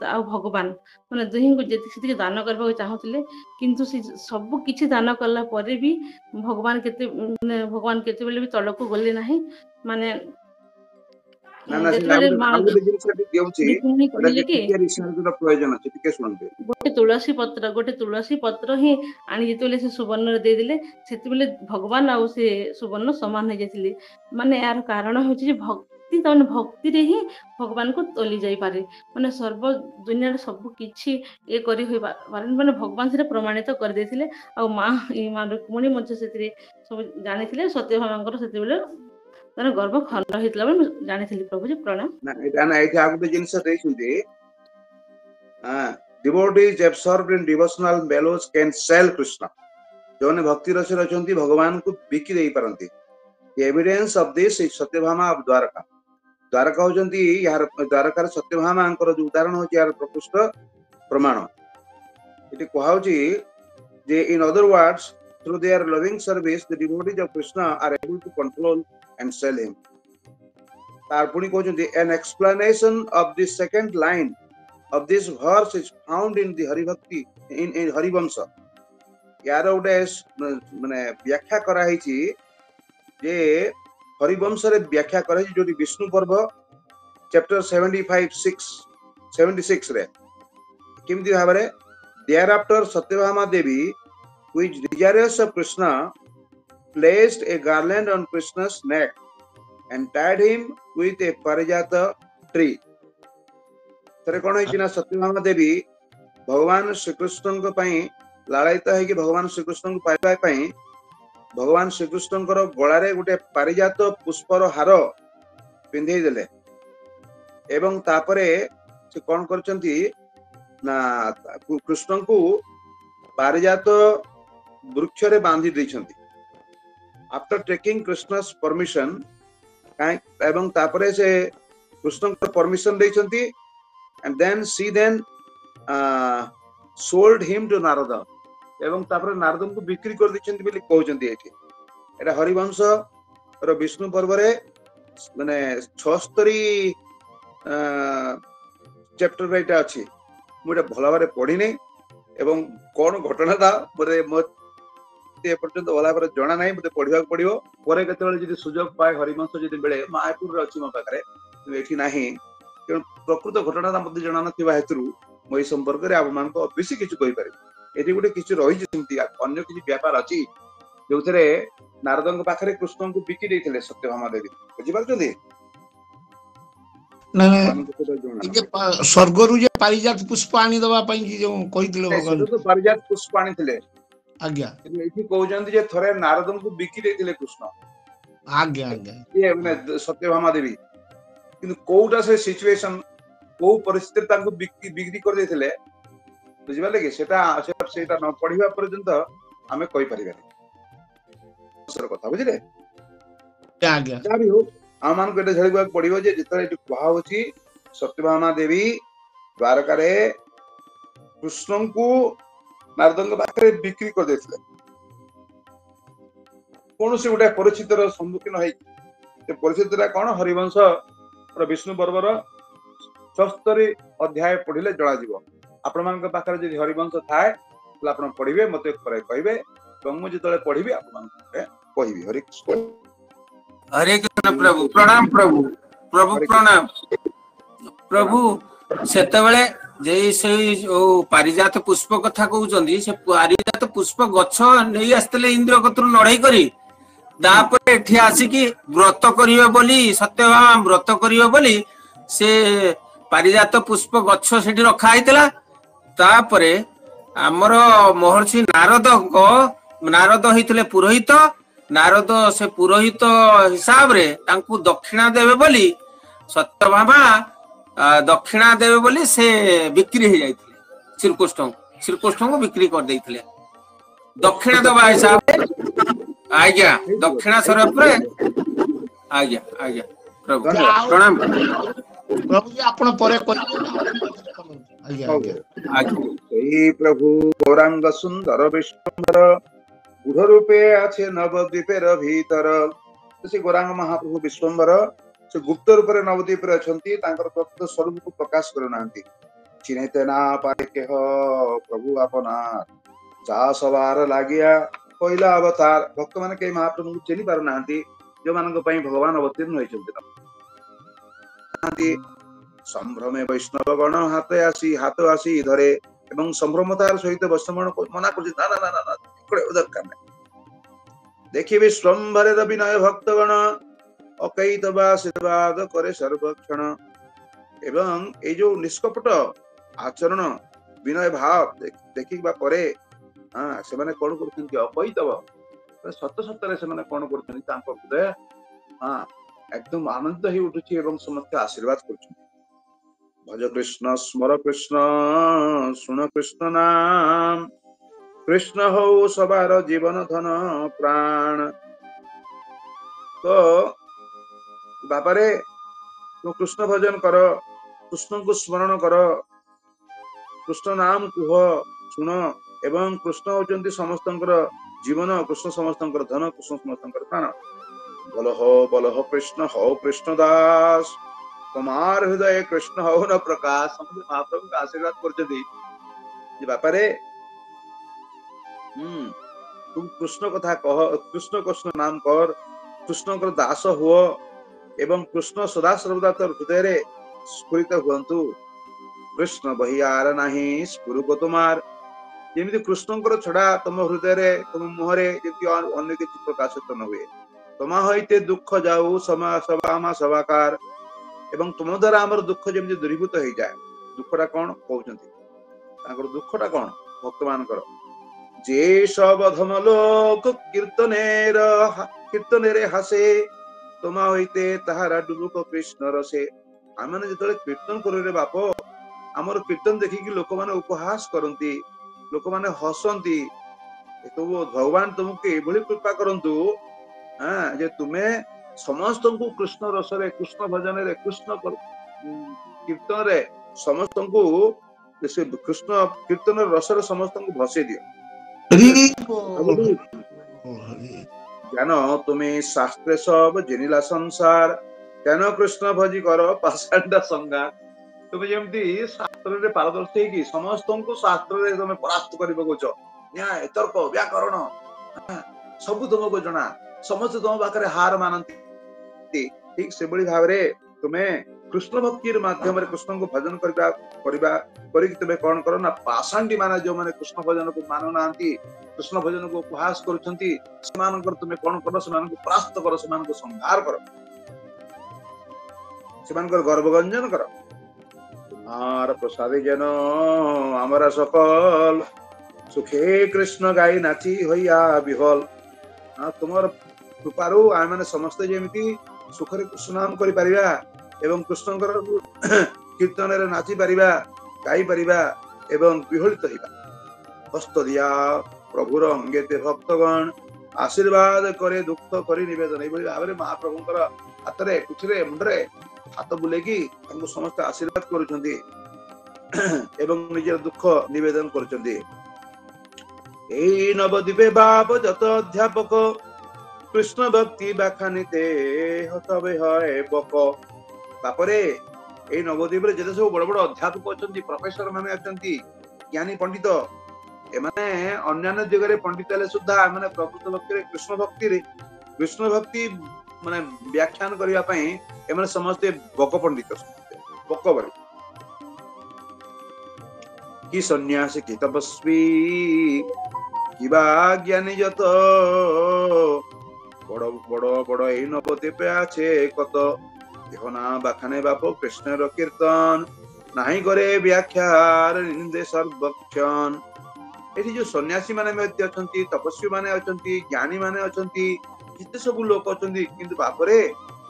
आ भगवान माने दुही को जति दान करबा चाहूतिले किंतु से सब किछि दान करला परे भी भगवान केते बेले भी तळको गले नाही माने ना ना से आगु जिंस देउची ओटा के रिसर्च रो प्रयोजन अछि टिके सुनबे गोटे तुलसी पत्र ही आनी जेतेले से सुवर्ण रे दे दिले सेते बेले भगवान आ से सुवर्ण समान हो जाथिले माने यार कारण होछि जे भक्ति तने भक्ति रे ही भगवान को तोली जाई पारे माने सर्व दुनिया रे सब किछि ए करी होई पारे माने भगवान से प्रमाणित कर देथिले आ मां रुक्मिणी मध्य सेते सब जानिथिले सत्यभामांकर सेते बेले तार गर्व खंड हितला जानिथिले प्रभु जी प्रणाम ना एटा आगु जिंस देइछुंती devotees absorbed in devotional mellows can sell Krishna जोने भक्ति रस रचंती भगवान को बिकी देई परंती evidence of this is Satyabhama of Dwarka Dwarka होजंती यार द्वारका रे सत्यभामा अंकर जो उदाहरण हो यार प्रकृष्ट प्रमाण इति कहउची जे in other words through their loving service the devotees of Krishna are able to control and sell him तार पुनी कहउची an explanation of the second line of this verse is found in the Hari Bhakti in Harivamsa यार उडे माने व्याख्या करा हिची जे हरिवंश रे व्याख्या करा हिची जोटी विष्णु पर्व चैप्टर 76 रे किमति भाबरे thereafter Satyabhama Devi who is desirous of Krishna placed a garland on Krishna's neck and tied him with a parijata tree तरे कोन हिची ना सत्यभामा देवी भगवान श्री कृष्ण को पई लालायित है कि भगवान श्री कृष्ण को पाइबा पई भगवान श्री कृष्ण को गळा रे गुटे पारिजात पुष्पर हार पिंधेई देले एवं तापरे से कोन करचंती ना कृष्ण को पारिजात वृक्ष रे बांधी दैछंती आफ्टर टेकिंग कृष्णस परमिशन एवं तापरे से कृष्ण को परमिशन दैछंती and then she then sold him to Narada एवं तापर नारद को बिक्री कर दिछंती बोली कहउचंती एठी एटा हरिवंश रो विष्णु पर्व रे माने 76 चैप्टर रे एटा अछि मुटा भला बारे पढी नै एवं कोन घटना था मोरे मते पर्यंत भला बारे जणा नै मते पढिबा पडियो परे केतेबेले जदि सुजोग पाए हरिवंश जदि बेले मायापुर रे अछि म पाखरे एठी नाही प्रकृत घटना मते जणा नथिबा हेतु मई संपर्क रे आप मान को बेसी किछु कहि पारे ଏଠି ଗୋଟେ କିଛି ରହିଛି ସେମିତି ଅନ୍ୟ କିଛି ବ୍ୟାପାର ଅଛି ଯୋଉଥିରେ ନାରଦଙ୍କ ପାଖରେ କୃଷ୍ଣଙ୍କୁ ବିକି ଦେଇଥିଲେ ସତ୍ୟଭାମା ଦେବୀ। ବୁଝିପାରୁଛନ୍ତି? ନାଇଁ ଆମକୁ ସେଟା ଜଣା। ଏ ଯେ ସ୍ୱର୍ଗରୁ ଯେ ପାରିଜାତ ପୁଷ୍ପ ଆଣିଦବା ପାଇଁ କି ଯୋଉ କହିଥିଲେ ଭଗବାନ। ସେଟା ତ ପାରିଜାତ ପୁଷ୍ପ ଆଣିଥିଲେ, ଆଜ୍ଞା କିନ୍ତୁ ଏଇଠି କହୁଛନ୍ତି ଯେ ଥରେ ନାରଦଙ୍କୁ ବିକି ଦେଇଥିଲେ କୃଷ୍ଣ, ଆଜ୍ଞା ଆଜ୍ଞା ଇଏ ମାନେ ସତ୍ୟଭାମା ଦେବୀ। କିନ୍ତୁ କୋଉଟା ସେ ସିଚୁଏସନ, କୋଉ ପରିସ୍ଥିତିରେ ତାଙ୍କୁ ବିକ୍ରି କରିଦେଇଥିଲେ, ବୁଝିପାରିଲେ କି? ସେଇଟା ନ ପଢିବା ପର୍ଯ୍ୟନ୍ତ ଆମେ କହିପାରିବାନି କଥା, ବୁଝିଲେ? ଆଜ୍ଞା ଯାହା ବି ହଉ ଆମ ମାନଙ୍କୁ ଏଟା ଜାଣିବାକୁ ପଡିବ ଯେ ଯେତେବେଳେ ଏଠି କୁହାହଉଛି ସତ୍ୟଭାମା ଦେବୀ ଦ୍ୱାରକାରେ କୃଷ୍ଣଙ୍କୁ ନାରଦଙ୍କ ପାଖରେ ବିକ୍ରି କରିଦେଇଥିଲେ। କୌଣସି ଗୋଟେ ପରିସ୍ଥିତିର ସମ୍ମୁଖୀନ ହେଇକି, ସେ ପରିସ୍ଥିତିଟା କଣ? ହରିବଂଶ ବିଷ୍ଣୁ ପର୍ବର 76 ଅଧ୍ୟାୟ ପଢିଲେ ଜଣାଯିବ। ଆପଣମାନଙ୍କ ପାଖରେ ଯଦି ହରିବଂଶ ଥାଏ ତାହେଲେ ଆପଣ ପଢିବେ, ମତେ କହିବେ, ଏବଂ ମୁଁ ଯେତେବେଳେ ପଢିବି ଆପଣମାନଙ୍କୁ କହିବି। ହରେ କୃଷ୍ଣ। हरे कृष्ण प्रभु प्रणाम प्रभु प्रभु हरे कृष्ण प्रणाम प्रभु प्रणाम। सेतेबेले जे से पारिजात पुष्प कथा कहउचंदी से पारिजात पुष्प गछ नहीं आस्ते इंद्र कतुर लड़ाई करी तापर एठी आसिकी व्रत करिवे बोली सत्यभामा व्रत करिवे बोली से पारिजात पुष्प गछ सेठी रखा आइतला। तापरे आमर महर्षि नारद होइतले पुरोहित। नारद से पुरोहित हिसाब रे तांकु दक्षिणा देवे बोली सत्यभामा दक्षिणा देवे बोली से बिक्री हो जाइथिले। श्रीकृष्ण को बिक्री कर देइथिले दक्षिणा दबा हिसाब रे। आज्ञा दक्षिणा स्वरूप रे। आज्ञा आज्ञा प्रभु प्रणाम प्रभु जी आपण परे करिवे ना। आज्ञा आज्ञा आज्ञा हे प्रभु गौरांग सुंदर विश्वम्भर गुढ़ रूपे आछे नवद्वीपेर भीतर। से गौरांग महाप्रभु विश्वम्भर से गुप्त रूप में नवद्वीप अच्छी प्रकृत स्वरूप को प्रकाश करुनाहांती। चिन्हते ना पाए केह प्रभु आपना जा सवार लागिया पहिला अवतार। भक्त मान कई महाप्रभु को चिन्ह पार ना जो मान भगवान अवतीर्ण होती। संभ्रमे वैष्णव गण हाथ आसी धरे एवं संभ्रमतार सहित वैष्णव मना कर दरकार नहीं। देखि विश्वम्भरे विनय भक्तगण अकैतवा आशीर्वाद करे सर्वक्षण। एवं ये जो निष्कपट आचरण विनय भाव देखिबा परे से माने कोन करछन्ती अकैतव सत सतरे से माने कोन करछन्ती तांको हृदय एकदम आनंद ही उठुछि एवं समस्त आशीर्वाद करछन्ती। भज कृष्ण स्मर कृष्ण सुन कृष्ण नाम कृष्ण हो सबार जीवन धन प्राण। तो बापारे तो कृष्ण भजन कर, कृष्ण को स्मरण कर, कृष्ण नाम कुह सुन एवं कृष्ण होचंती समस्तंकर जीवन, कृष्ण समस्तंकर धन, कृष्ण समस्तंकर प्राण। बल हो कृष्ण दास तुम्हार हृदय कृष्ण हो न प्रकाश। महाप्रभु का आशीर्वाद करछथि जे बापारे तुम कृष्ण कथा कह, कृष्ण कृष्ण नाम कर, कृष्ण दास हुआ एवं कृष्ण सदा सर्वदा तर हृदय रे स्फुरित हुअन्तु। कृष्ण बहियार नाही स्फुरु को तुमार। जेमिति कृष्णଙ୍କର छड़ा तुम हृदय रे तुम मुह रे जेति अन्य किछि प्रकाशित न हुए। तमा होइते दुख जाऊ समा सभामा सभाकार एवं तुम द्वारा हमर दुख जेमिति दूरीभूत हो जाए। दुखटा कोन कहउचंती तांकर दुखटा कोन भक्त मानकर जे सब अधम लोक कीर्तनेरे हासे तमा होइते ताहारा डुबुक कृष्ण रसे। आम मैंने जो कीर्तन करे बाप आमर कीर्तन देखिकी लोक माने उपहास करती, लोक माने हसंती। तो भगवान तुमको एभली कृपा करंतु जे तुमे समस्त को कृष्ण रस रे, कृष्ण भजन रे, कृष्ण कीर्तन रे समस्त को कृष्ण कीर्तन रस रे समस्त को भसे दियो। ज्ञान तुम्हें शास्त्रे सब जिनिला संसार ज्ञान कृष्ण भजी कर पाषाण्ड संगार। तुम जमती शास्त्र रे पारदर्शी की समस्त को शास्त्र रे तुम परास्त कर पकोच। न्याय तर्क व्याकरण सब तुमको जना, समस्त तुम पाखे हार मानती। ठीक से बड़ी भाव रे तुम्हें कृष्ण भक्ति माध्यम कृष्ण को भजन करिक तबे कौन करो ना पाषांडी माने जो माने कृष्ण भजन को मानु नांती कृष्ण भजन को उपहास करुछंती समान कर तुमे कौन करो समान को परास्त करो समान को संहार करो समान को गर्भगंजन करो आर प्रसादे जन हमारा सकल सुखे कृष्ण गाई नाची होइया विहल तुमर कृपारू आम मैंने समस्ते जेमिति सुखरे कृष्ण नाम करि परिबा एवं कृष्णकर कीर्तन रे नाची परिबा गाई परिबा एवं विहलित होइबा हस्त दिया प्रभुर अंगेते भक्तगण आशीर्वाद करे दुख करी निवेदन एबो भाबरे महाप्रभुकर हातरे पिठरे मुंडरे हाथ बुलेकी हमको समस्त आशीर्वाद करुछंती एवं निजर दुख निवेदन करुछंती एई नवद्वीपे बाप जत अध्यापक कृष्ण भक्ति बाखानिते हतबे हय बक तापरे एई नवद्वीप रे जेते सब बड़ बड़ अध्यापक अछंती प्रोफेसर माने अछंती ज्ञानी पंडित एमाने अन्यान्य जगह पंडित ले सुद्धा माने प्रकृत भक्ति रे कृष्ण भक्ति माने व्याख्यान करिया पई एमाने समस्त बक पंडित बक बरे कि सन्यासी कि तपस्वी किबा ज्ञानी जत बड़ बड़ बड़ एई नवद्वीपे आछे कत देहना बाखाने बाप कृष्ण कीर्तन नाही करे व्याख्यार निंदे सर्वक्षण एठी जो सन्यासी माने मध्य अछंती तपस्वी माने अछंती ज्ञानी माने अछंती जिते सब लोक अछंती किंतु बापरे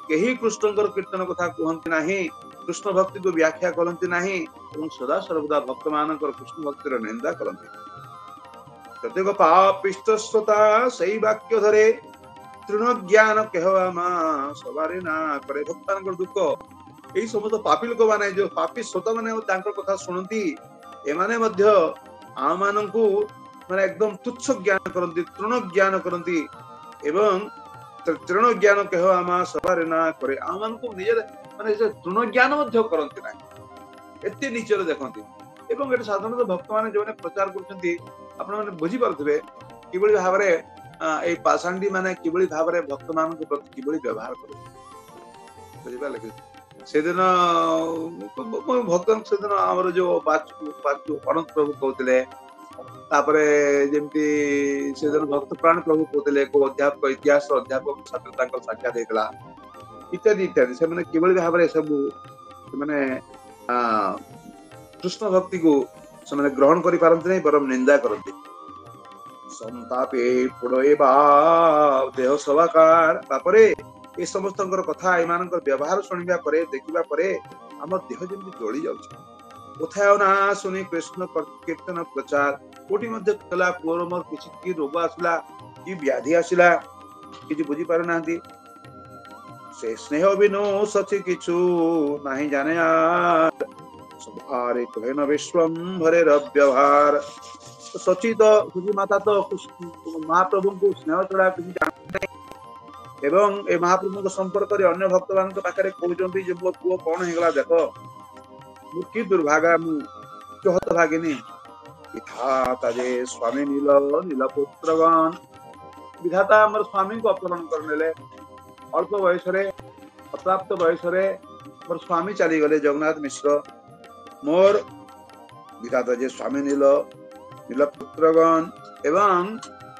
केही कृष्णकर कीर्तन कथा कहंती नाही कृष्ण भक्ति को व्याख्या करंती नाही एवं सदा सर्वदा भक्त मानकर कृष्ण भक्तिर निंदा करंती प्रत्येक पापिष्ट श्रोता सही वाक्य धरे तृण ज्ञान कहवामा सवारे ना करे भक्तानकर दुख एही समस्त पापी लोक माने जो पापी श्रोता माने तांकर कथा सुनंती एमाने मध्य आम माननकु माने एकदम तुच्छ ज्ञान करंती तृण ज्ञान करंती एवं तृण ज्ञान कहवामा सवारे ना करे आम माननकु निजे माने जे तृण ज्ञान मध्य करंती ना एते नीचर देखंती एवं एटा साधारणतः भक्त माने जो प्रचार करछंती आपण माने बुझी पारथबे किबळी भाबरे ए पाषांडी माने किबळी भाबरे भक्त मानक प्रति किबळी व्यवहार करू बुझिबा लगे सेदिन भक्त सेदिन हमर जो बाचु अनंत प्रभु कहतले तापरे जेमती सेदिन भक्त प्राण प्रभु कहतले को अध्यापक इतिहास अध्यापक छात्र तांकर साक्षात हेतला इत्यादि इत्यादि से माने किबळी भाबरे सब माने कृष्ण भक्ति को से माने ग्रहण करि पारंती नै परम निंदा करंती संतापे पुड़े बा देह सवाकार तापरे ए समस्त कथा एमान व्यवहार शुणा परे देखा परे आम देह जमी जली जाऊँ ना शुणी कृष्ण कीर्तन प्रचार कोटी कला पुअर मोर कि रोग आसला कि व्याधि आसला कि बुझी पार ना से स्नेह बिनु सची किछु नहीं जाने आरे कहे न विश्वम्भरे व्यवहार सची तो सुजी माता तो महाप्रभु को स्नेह छड़ा किसी जानते एवं ए महाप्रभु को संपर्क कर अन्य भक्त मान पाखे कहते जे मो पुओ कौन होगा देख कि दुर्भागा मुझे हतभागिनी विधाता जे स्वामी नील नीलपुत्रगण विधाता आम स्वामी को अपहरण करने अल्प बयस अप्राप्त बयस मोर स्वामी चली गले जगन्नाथ मिश्र मोर विधाता जे स्वामी नीलपुत्रगण एवं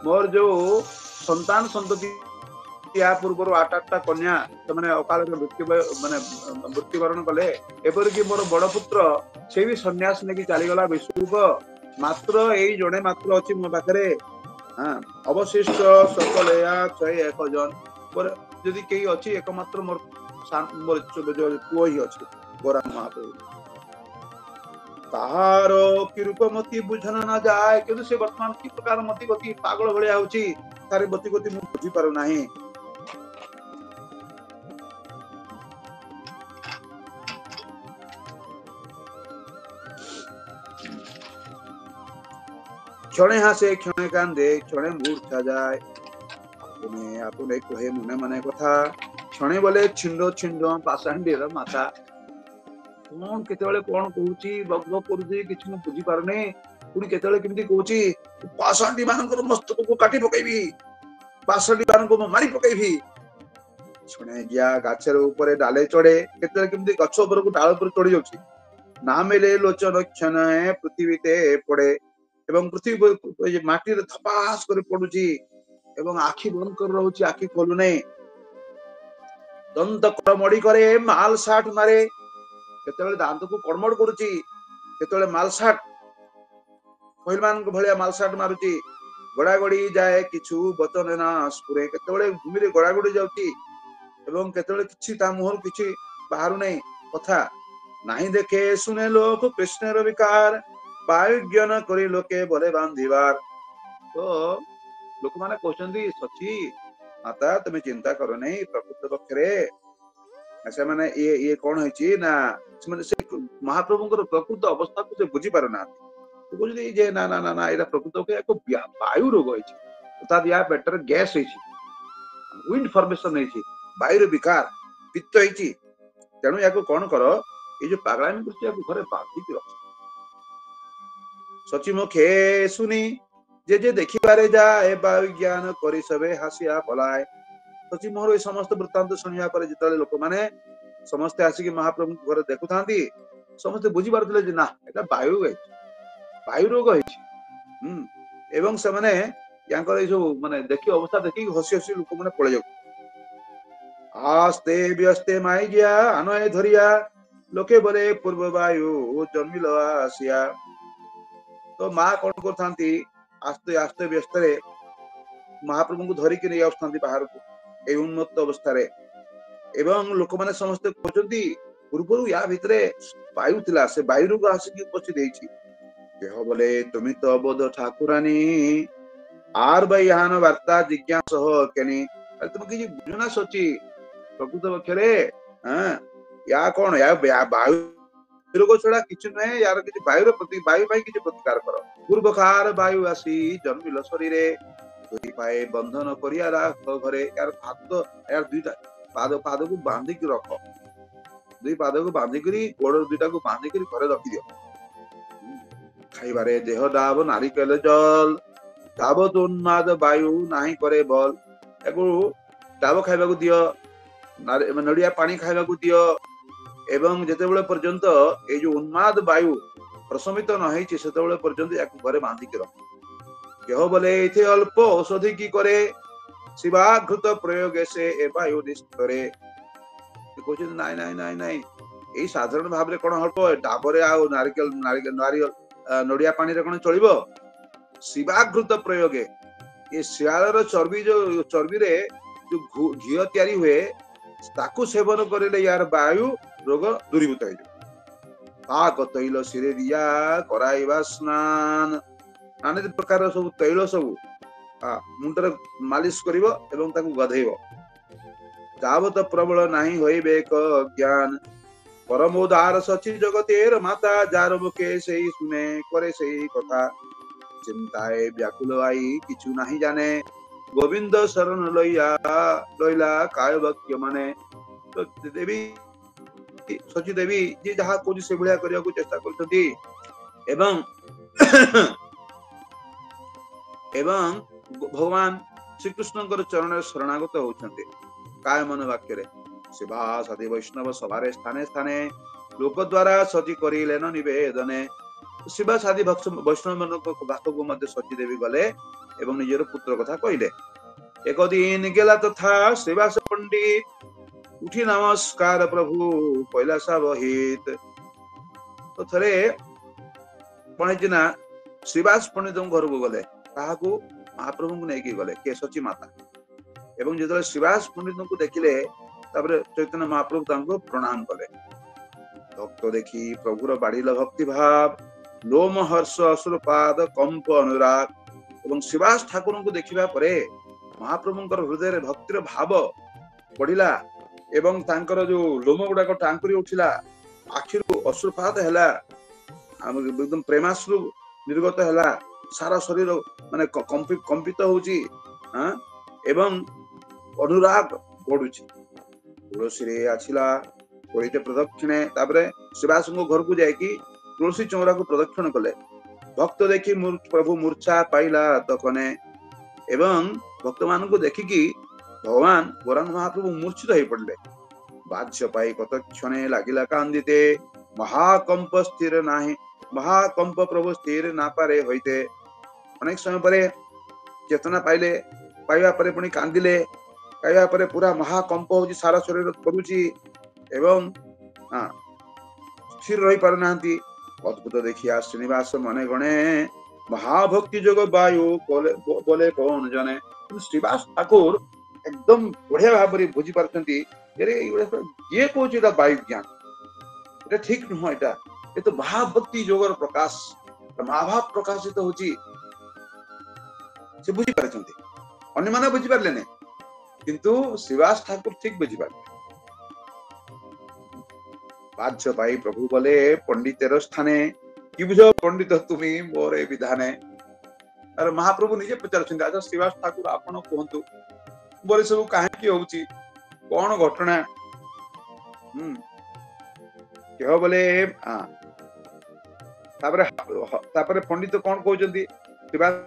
मोर जो संतान संतति या पूर्व 8 कन्या तो मैंने अकाल मृत्युवरण कले एपरिक मोर बड़ पुत्र से भी सन्यास नहीं चलीगला विश्वरूप मात्र यही जड़े मात्र अच्छी मो पाखे अवशिष्ट सकल एक जन जदि कई अच्छी एकमात्र मोर पुओ ही अच्छे गोरा महाप्रभु ताहार कि रूप मती बुझन न जाए किंतु से वर्तमान कि प्रकार मती गति पागल भलिया होची तारे मती गति मु बुझी पारु नाही क्षणे हासे क्षणे कांदे क्षणे मूर्छा जाए अपने अपने कहे मने मने कथा क्षणे बोले छिंडो छिंडो पाषांडीर माथा कौन केतेबेले कौन कहूची बग बग करूची किछि न बुझी पारने पुनी केतेबेले केमती कहूची पाषांडी मानकर मस्तक को काटी पकैबी पाषांडी मानक को मारी पकैबी ଶୁଣେ ଜିଆ ଗାଛର ଉପରେ ଡାଲେ ଚଢେ, କେତେବେଳେ କେମିତି ଗଛ ଉପରକୁ ଡାଳ ଉପରେ ଚଢି ଯାଉଛି। ନା ମେଲେ ଲୋଚନ କ୍ଷଣ ପୃଥିବୀତେ ପଡେ, ଏବଂ ପୃଥିବୀ ମାଟିରେ ଧପାସ କରି ପଡୁଛି ଏବଂ ଆଖି ବନ୍ଦ କରି ରହୁଛି, ଆଖି ଖୋଲୁନାହିଁ। ଦନ୍ତ କଡ଼ମଡି କରେ ମାଲ ସାଟ ମାରେ, କେତେବେଳେ ଦାନ୍ତକୁ କଡ଼ମଡ କରୁଛି, କେତେବେଳେ ମାଲସାଟ ମହିଳାମାନଙ୍କ ଭଳିଆ ମାଲସାଟ ମାରୁଛି। ଗଡାଗଡି ଯାଏ କିଛି ବଚନ ନା ସ୍ଫୁରେ, କେତେବେଳେ ଭୂମିରେ ଗଡାଗଡି ଯାଉଛି ଏବଂ କେତେବେଳେ କିଛି ତା ମୁହଁରୁ କିଛି ବାହାରୁ ନାହିଁ କଥା। ନାହିଁ ଦେଖେ ଶୁଣେ ଲୋକ କୃଷ୍ଣର ବିକାର, ବାୟୁ ଜ୍ଞାନ କରି ଲୋକେ ବଲେ ବାନ୍ଧିବାର। ତ ଲୋକମାନେ କହୁଛନ୍ତି ସଚି ମାତା ତମେ ଚିନ୍ତା କର ନାହିଁ, ପ୍ରକୃତ ପକ୍ଷରେ ସେମାନେ ଇଏ କଣ ହେଇଛି ନା ସେମାନେ ସେ ମହାପ୍ରଭୁଙ୍କର ପ୍ରକୃତ ଅବସ୍ଥାକୁ ସେ ବୁଝି ପାରୁନାହାନ୍ତି। କହୁଛନ୍ତି ଯେ ନା ନା ନା ନା ଏଇଟା ପ୍ରକୃତ ବାୟୁ ରୋଗ ହେଇଛି, ଅର୍ଥାତ୍ ୟା ପେଟରେ ଗ୍ୟାସ୍ ହେଇଛି, ୱିଣ୍ଡ ଫର୍ମେସନ ହେଇଛି, ବାୟୁର ବିକାର, ପିତ୍ତ ହେଇଛି। ତେଣୁ ୟାକୁ କଣ କର, ଏଇ ଯୋଉ ପାଗଳାମି କରୁଛି ୟାକୁ ଘରେ ବାନ୍ଧିକି ରଖ। ସଚି ମୁଖେ ଶୁନି ଯେ ଦେଖିବାରେ ଯାଏ, ବାୟୁ ଜ୍ଞାନ କରି ସବେ ହାସିଆ ପଲାଏ। ସଚି ମୋର ଏ ସମସ୍ତ ବୃତ୍ତାନ୍ତ ଶୁଣିବା ପରେ ଯେତେବେଳେ ଲୋକମାନେ ସମସ୍ତେ ଆସିକି ମହାପ୍ରଭୁଙ୍କ ଘରେ ଦେଖୁଥାନ୍ତି, ସମସ୍ତେ ବୁଝିପାରୁଥିଲେ ଯେ ନା ଏଟା ବାୟୁ ହେଇଛି, ବାୟୁ ରୋଗ ହେଇଛି। ଏବଂ ସେମାନେ ୟାଙ୍କର ଏଇ ଯୋଉ ମାନେ ଦେଖି ଅବସ୍ଥା ଦେଖିକି ହସି ହସି ଲୋକମାନେ ପଳେଇ ଯାଉଛନ୍ତି। ଆସ୍ତେ ବ୍ୟସ୍ତେ ମାଇଯିଆ ଆନୟ ଧରିଆ, ଲୋକେ ବଲେ ପୂର୍ବ ବାୟୁ ଜନ୍ମିଲ ଆସିଆ। ତ ମା କଣ କରିଥାନ୍ତି, ଆସ୍ତେ ଆସ୍ତେ ବ୍ୟସ୍ତରେ ମହାପ୍ରଭୁଙ୍କୁ ଧରିକି ନେଇ ଆସୁଥାନ୍ତି ବାହାରକୁ ଏଇ ଉନ୍ମତ୍ତ ଅବସ୍ଥାରେ। ଏବଂ ଲୋକମାନେ ସମସ୍ତେ କହୁଛନ୍ତି ପୂର୍ବରୁ ୟା ଭିତରେ ବାୟୁ ଥିଲା, ସେ ବାୟୁ ରୋଗ ଆସିକି ଉପସ୍ଥିତ ହେଇଛି। ଦେହ ବୋଲେ ତୁମି ତ ବୋଧ ଠାକୁରାଣୀ, ଆର ବାହ୍ୟାନ ବାର୍ତ୍ତା ଜିଜ୍ଞାସ କେନି। ତମେ କିଛି ବୁଝୁନା ସଚି, ପ୍ରକୃତ ପକ୍ଷରେ ୟା କଣ, ୟା ବାୟୁ ରୋଗ ଛଡା କିଛି ନୁହେଁ, ୟାର କିଛି ବାୟୁ ପାଇଁ କିଛି ପ୍ରତିକାର କର। ପୂର୍ବକାର ବାୟୁ ଆସି ଜନ୍ମିଲ ଶରୀରେ, ଦୁଇ ପାଏ ବନ୍ଧନ କରିଆ ଘରେ। ୟାର ହାତ ୟାର ଦୁଇଟା ପାଦକୁ ବାନ୍ଧିକି ରଖ, ଦୁଇ ପାଦକୁ ବାନ୍ଧିକିରି ଗୋଡ ଦୁଇଟାକୁ ବାନ୍ଧିକିରି ଘରେ ରଖିଦିଅ। ଖାଇବାରେ ଦେହ ଡାବ ନାରିକେଲ ଜଲ, ତାବତ ଉନ୍ମାଦ ବାୟୁ ନାହିଁ କରେ ବଲ। ତାକୁ ଡାବ ଖାଇବାକୁ ଦିଅ, ନଡିଆ ପାଣି ଖାଇବାକୁ ଦିଅ, ଏବଂ ଯେତେବେଳେ ପର୍ଯ୍ୟନ୍ତ ଏଇ ଯୋଉ ଉନ୍ମାଦ ବାୟୁ ପ୍ରଶମିତ ନ ହେଇଛି ସେତେବେଳେ ପର୍ଯ୍ୟନ୍ତ ୟାକୁ ଘରେ ବାନ୍ଧିକି ରଖ। କେହ ବୋଲେ ଏଠି ଅଳ୍ପ ଔଷଧି କି କରେ, ଶିବାଘୃତ ପ୍ରୟୋଗ ସେ ଏ ବାୟୁ ନିସ୍ତରେ। କହୁଛନ୍ତି ନାଇଁ ନାଇଁ ନାଇଁ ନାଇଁ, ଏଇ ସାଧାରଣ ଭାବରେ କଣ ହବ, ଡାବରେ ଆଉ ନଡିଆ ପାଣିରେ କଣ ଚଳିବ? ଶିବାଘୃତ ପ୍ରୟୋଗ, ଏ ଶିଆଳର ଚର୍ବିରେ ଯୋଉ ଘିଅ ତିଆରି ହୁଏ, ତାକୁ ସେବନ କରିଲେ ୟାର ବାୟୁ ରୋଗ ଦୂରୀଭୂତ ହେଇଯିବ। ପାକ ତୈଳ ଶିରେ ଦିଆ କରାଇବା ସ୍ନାନ, ନାନା ପ୍ରକାର ସବୁ ତୈଳ ସବୁ ମୁଣ୍ଡରେ ମାଲିସ କରିବ ଏବଂ ତାକୁ ଗାଧେଇବ। ଯାବତ ପ୍ରବଳ ନାହିଁ ହୋଇବେ ଏକ ଜ୍ଞାନ, ପରମ ଉଦାର ସଚି ଜଗତେର ମାତା, ଯାର ମୁଖେ ସେଇ ଶୁନେ করে ସେଇ କଥା। ଚିନ୍ତାଏ ବ୍ୟାକୁଳ ଆଇ কিছু ନାହିଁ ଜାନେ, ଗୋବିନ୍ଦ ଶରଣ ଲଇଲା କାୟ ବାକ୍ୟ ମାନେ। ଦେବୀ ସଚି ଦେବୀ ଯିଏ ଯାହା କହୁଛି ସେଭଳିଆ କରିବାକୁ ଚେଷ୍ଟା କରୁଛନ୍ତି ଏବଂ ଏବଂ ଭଗବାନ ଶ୍ରୀକୃଷ୍ଣଙ୍କର ଚରଣରେ ଶରଣାଗତ ହଉଛନ୍ତି କାୟ ମନ ବାକ୍ୟରେ। ଶିବା ସାଧି ବୈଷ୍ଣବ ସଭାରେ ସ୍ଥାନେ ସ୍ଥାନେ, ଲୋକ ଦ୍ୱାରା ସଚି କରିଲେନ ନିବେଦନେ। ଶିବା ସାଧି ବୈଷ୍ଣବ ମାନଙ୍କ ପାଖକୁ ମଧ୍ୟ ସଚୀ ଦେବୀ ଗଲେ ଏବଂ ନିଜର ପୁତ୍ର କଥା କହିଲେ। ଏକ ଦିନ ଗେଲା ତଥା ଶିବାସ ପଣ୍ଡିତ, ଉଠି ନମସ୍କାର ପ୍ରଭୁ କୈଳାସ ବହିତ। ତ ଥରେ କଣ ହେଇଛି ନା, ଶ୍ରୀବାସ ପଣ୍ଡିତଙ୍କ ଘରକୁ ଗଲେ, କାହାକୁ? ମହାପ୍ରଭୁଙ୍କୁ ନେଇକି ଗଲେ, କିଏ? ସଚୀ ମାତା। ଏବଂ ଯେତେବେଳେ ଶ୍ରୀବାସ ପଣ୍ଡିତଙ୍କୁ ଦେଖିଲେ, ତାପରେ ଚୈତନ୍ୟ ମହାପ୍ରଭୁ ତାଙ୍କୁ ପ୍ରଣାମ କଲେ। ଭକ୍ତ ଦେଖି ପ୍ରଭୁର ବାଢିଲ ଭକ୍ତି ଭାବ, ଲୋମ ହର୍ଷ ଅସୁରପାଦ କମ୍ପ ଅନୁରାଗ। ଏବଂ ଶ୍ରୀବାସ ଠାକୁରଙ୍କୁ ଦେଖିବା ପରେ ମହାପ୍ରଭୁଙ୍କର ହୃଦୟରେ ଭକ୍ତିର ଭାବ ବଢିଲା ଏବଂ ତାଙ୍କର ଯୋଉ ଲୋମ ଗୁଡାକ ଟାଙ୍କୁରି ଉଠିଲା, ଆଖିରୁ ଅଶ୍ରୁପାତ ହେଲା, ଏକଦମ ପ୍ରେମାଶ୍ରୁ ନିର୍ଗତ ହେଲା, ସାରା ଶରୀର ମାନେ କମ୍ପିତ ହଉଛି ଏବଂ ଅନୁରାଗ ବଢୁଛି। ତୁଳସୀରେ ଆସିଲା କୋଇଟେ ପ୍ରଦକ୍ଷିଣେ, ତାପରେ ଶିବାସଙ୍କ ଘରକୁ ଯାଇକି ତୁଳସୀ ଚଉରାକୁ ପ୍ରଦକ୍ଷିଣ କଲେ। ଭକ୍ତ ଦେଖି ପ୍ରଭୁ ମୂର୍ଚ୍ଛା ପାଇଲା ତକନେ, ଏବଂ ଭକ୍ତ ମାନଙ୍କୁ ଦେଖିକି भगवान गौरांग महाप्रभु मूर्छित हो पड़े बाह्य पाई कत क्षणे लागिला कांदिते महाकंप स्थिर नाही महाकंप प्रभु स्थिर ना पारे होइते अनेक समय परे चेतना पाइले पाइबा परे पुणी कांदिले पाइबा परे पूरा महाकंप होची सारा शरीर करूची एवं स्थिर रही पार नांती अद्भुत देखिया श्रीनिवास मने गणे महाभक्ति जोग वायु बोले कौन जने श्रीवास ठाकुर एकदम बढ़िया भाव बुझी पारछंती अरे ये कहूँ एटा वायु ज्ञान एटा ठीक नुह एटा ये तो महाभक्ति जोगर प्रकाश महाभाव प्रकाशित तो होची से बुझी पारछंती अन्य माने बुझी पारले ने किंतु श्रीवास ठाकुर ठीक बुझी पारले बाह्य पाई प्रभु बोले पंडितेर स्थाने कि बुझ पंडित तुम्ही मोरे विधाने अरे महाप्रभु निजे पचारुछंती अच्छा श्रीवास ठाकुर आपण कहंतु बोले सब काहे होउची कौन घटना कह बोले तापरे पंडित कौन कहउछंती श्रीवास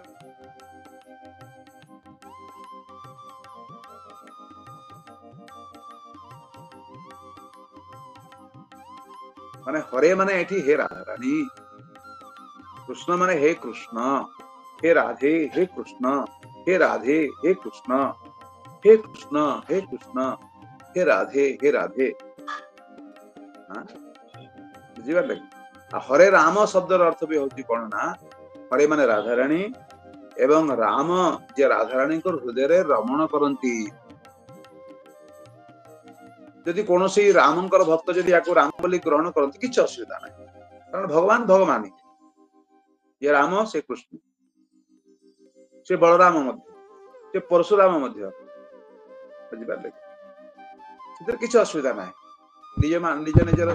माने हरे माने एठी हे राधा रानी कृष्ण माने हे कृष्ण हे राधे हे कृष्ण हे राधे हे कृष्ण हे कृष्ण हे कृष्ण हे राधे बुझिपारे हरे राम शब्द अर्थ भी होती कौन ना हरे माने राधा रानी एवं राम जे राधा रानी को हृदय रे रमण करंती यदि कौन से रामंकर भक्त जदि याको राम बोली ग्रहण करते किसी असुविधा नहीं कारण भगवान भगवान ये राम से कृष्ण से बलराम से परशुराम बुझिपारे किसी असुविधा ना निज निज निजर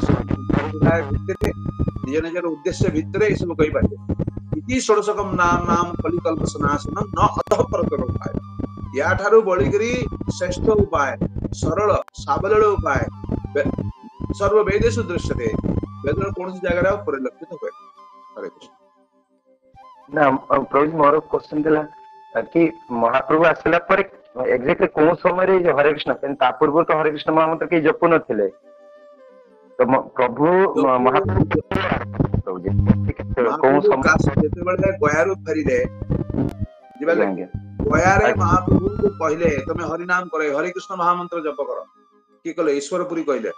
निज निजर उद्देश्य भितर ये सब कही पारे इति षोडशकम नाम नाम कलिकल्प सनाशनम न अतः परतर उपाय या ठारू बलिगिरी श्रेष्ठ उपाय सरल साबल उपाय सर्व वेदेषु दृश्यते वेद कौन सी जगह परिलक्षित हुए हरे कृष्ण ना प्रभु मोर क्वेश्चन दिला कि महाप्रभु आसला पर एग्जैक्टली कोन समय रे हरे कृष्ण ता पूर्व तो हरे कृष्ण महामंत्र के जप न थिले तो प्रभु महाप्रभु कोन समय जेते बेले गयारु फेरिले जिबाले गयारे महाप्रभु को कहले तमे हरि नाम करे हरे कृष्ण महामंत्र जप करो कि कहले ईश्वरपुरी कहले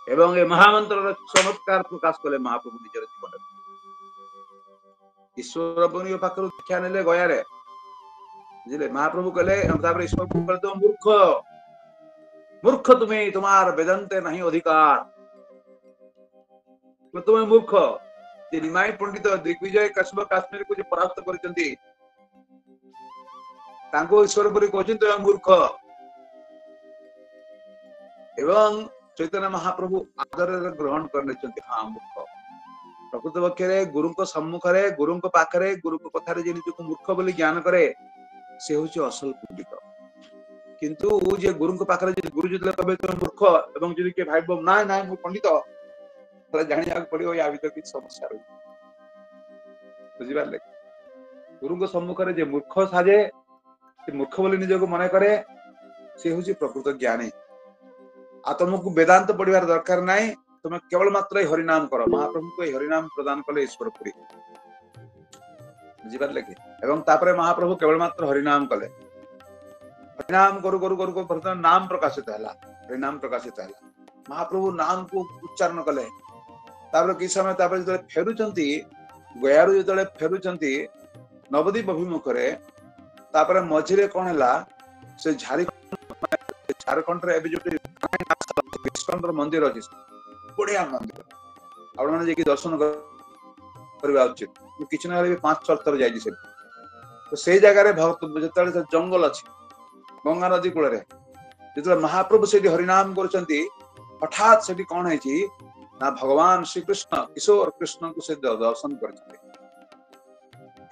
एवं ए महामंत्र चमत्कार प्रकाश कले महाप्रभु निजर जीवन ईश्वरपुरी पाखरु दीक्षा नेले गयारे बुझिले महाप्रभु कहले तापर ईश्वरपुरी कहले तो मूर्ख मूर्ख तुम्हें तुम्हार वेदांते नहीं अधिकार तो तुम्हें मूर्ख जे निमाई पंडित दिग्विजय कस्ब काश्मीर को जे परास्त करचंती तांको ईश्वरपुरी कहचंती तो मूर्ख एवं चैतन्य महाप्रभु आदर ग्रहण करनेचंती हां मूर्ख प्रकृत पक्षरे गुरु को सम्मुख रे गुरु को पाखरे गुरु को कथा रे जे निज को मूर्ख बोली ज्ञान करे से होची असल पंडित किंतु जे गुरु को पाखरे जे गुरु जदले कबे तो मूर्ख एवं जदि के भाई बम ना ना मु पंडित तले जानिया पड़ियो या भीतर की समस्या रही बुझिबाले गुरु को सम्मुख रे जे मूर्ख साजे से मूर्ख बोली निज को मने करे से होची प्रकृत ज्ञानी आ तुमको वेदांत पढ़िबार दरकार नाही तुम केवल मात्र हरि नाम करो महाप्रभु को हरि नाम प्रदान कले ईश्वरपुरी बुझिबाले कि एवं तापरे महाप्रभु केवल मात्र हरि नाम कले हरि नाम करू करू करू प्रथम नाम प्रकाशित हैला हरि नाम प्रकाशित हैला महाप्रभु नाम को उच्चारण कले तापर कि समय तापर जतले फेरुचंती गयारु जतले फेरुचंती नवदीप अभिमुख रे तापर मझिरे कोन हैला से झारखंड रे एबे जो विष्णुर मंदिर अछि बढ़िया मंदिर आपण माने जे कि दर्शन करबा उचित किछ ना 5-6 थर जाई से तो से जगह रे भक्त जतले जंगल अछि गंगा नदी कूल रे जतले महाप्रभु से हरि नाम करचंती हठात से कौन है ना भगवान श्री कृष्ण किशोर कृष्ण को से दर्शन करचंती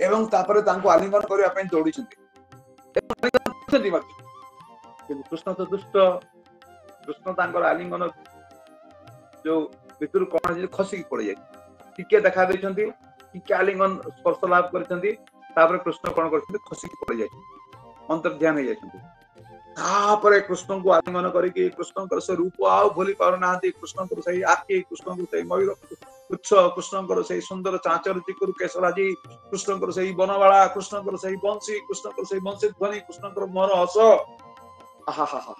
एवं तापरे तांको आलिंगन करिया पई दौड़ीचंती कृष्ण तो दुष्ट कृष्ण तांकर आलिंगन जो भितर कौन है खसी पड़ जाए टिके देखा देछंती टिके आलिंगन स्पर्श लाभ करचंती तापर कृष्ण कौन करचंती खसी पड़ जाए अंतर ध्यान हो जायछंती तापरे कृष्ण को आलिंगन करिकी कृष्ण से रूप आउ भूली पार ना कृष्ण से आखि कृष्ण से मयूर पुच्छ कृष्ण से सुंदर चाचर चिकुर केशराजी कृष्ण से बनवाला कृष्ण से बंशी कृष्ण से बंशी ध्वनि कृष्ण मोर हस आहा हा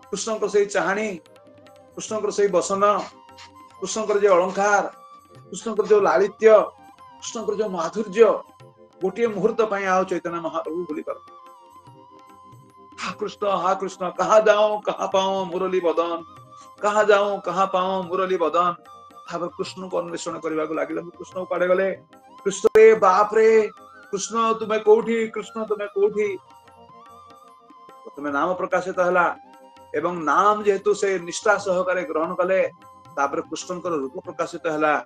कृष्ण से चाहाणी कृष्ण से बसन कृष्ण जो अलंकार कृष्ण जो लालित्य कृष्ण जो माधुर्य गोटे मुहूर्त आओ चैतन्य महाप्रभु भूली पार हा कृष्ण कहाँ जाऊं कहाँ पाऊं मुरली बदन कहाँ जाऊं कहाँ पाऊं मुरली बदन तापर कृष्ण को अन्वेषण करने को लगे कृष्ण को पाड़े गले कृष्ण रे बाप रे कृष्ण तुम्हें कोठी कृष्ण तुम्हें कोठी तुम्हें नाम प्रकाशित है एवं नाम जेहेतु से निष्ठा सहकारे ग्रहण कले तापर कृष्ण रूप प्रकाशित है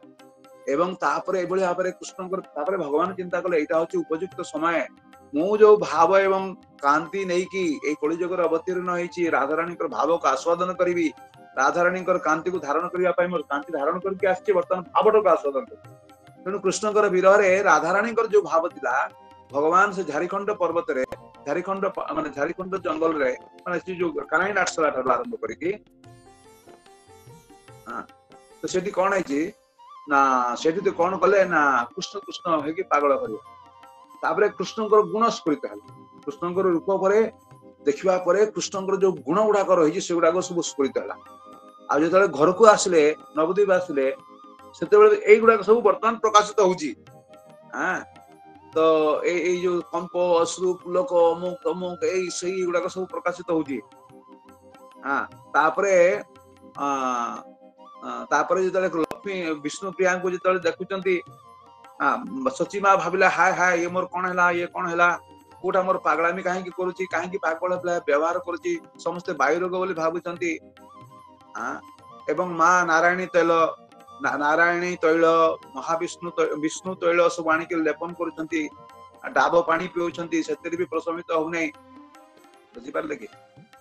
एवं तापर एभली भाव कृष्ण भगवान चिंता कले यहाँ हूँ उपयुक्त समय मु जो भाव एवं कांति नहीं कि कलिजुगर अवतीर्ण होती राधाराणी भाव को आस्वादन करी राधाराणी कांति को धारण करने मोर कांति धारण करके आसी बर्तमान भावटा को आस्वादन कर तेणु कृष्ण विरह राधाराणी जो भाव थिला भगवान से झारखंड पर्वत रे झारखंड माने झारखंड जंगल रे माने जो कानाई नाटसला ठार आरंभ करिकी तो सेठी कोन है ना सेठी तो कौन कले ना कृष्ण कृष्ण होगी पागल कर तापरे कृष्ण गुण स्फुरित है कृष्ण रूप पर देखा कृष्ण जो गुण गुड़ाक रही से गुड़ाक सब स्फुरित है आज जो घर को आसिले नवद्वीप आसिले से गुड़ाक सब बर्तमान प्रकाशित होची तो ये जो कंप अश्रु पुलक अमुक तमुक यही गुड़ाक सब प्रकाशित होची तापरे जो लक्ष्मी विष्णु प्रिया को जो देखुंट सची माँ भाविला हाय हाय ये मोर कौन है ये कौन है कोटा मोर पागलामी कहीं करुच्ची कहीं पागल व्यवहार करुच्ची समस्ते वायु रोग बोली भावुंट एवं माँ नारायणी तैल नारायणी तैल महाविष्णु विष्णु तैल सब आणिक लेपन करुच्चंती डाब पानी पिउछंती सेतरी भी प्रशमित होउनै बुझी पारले कि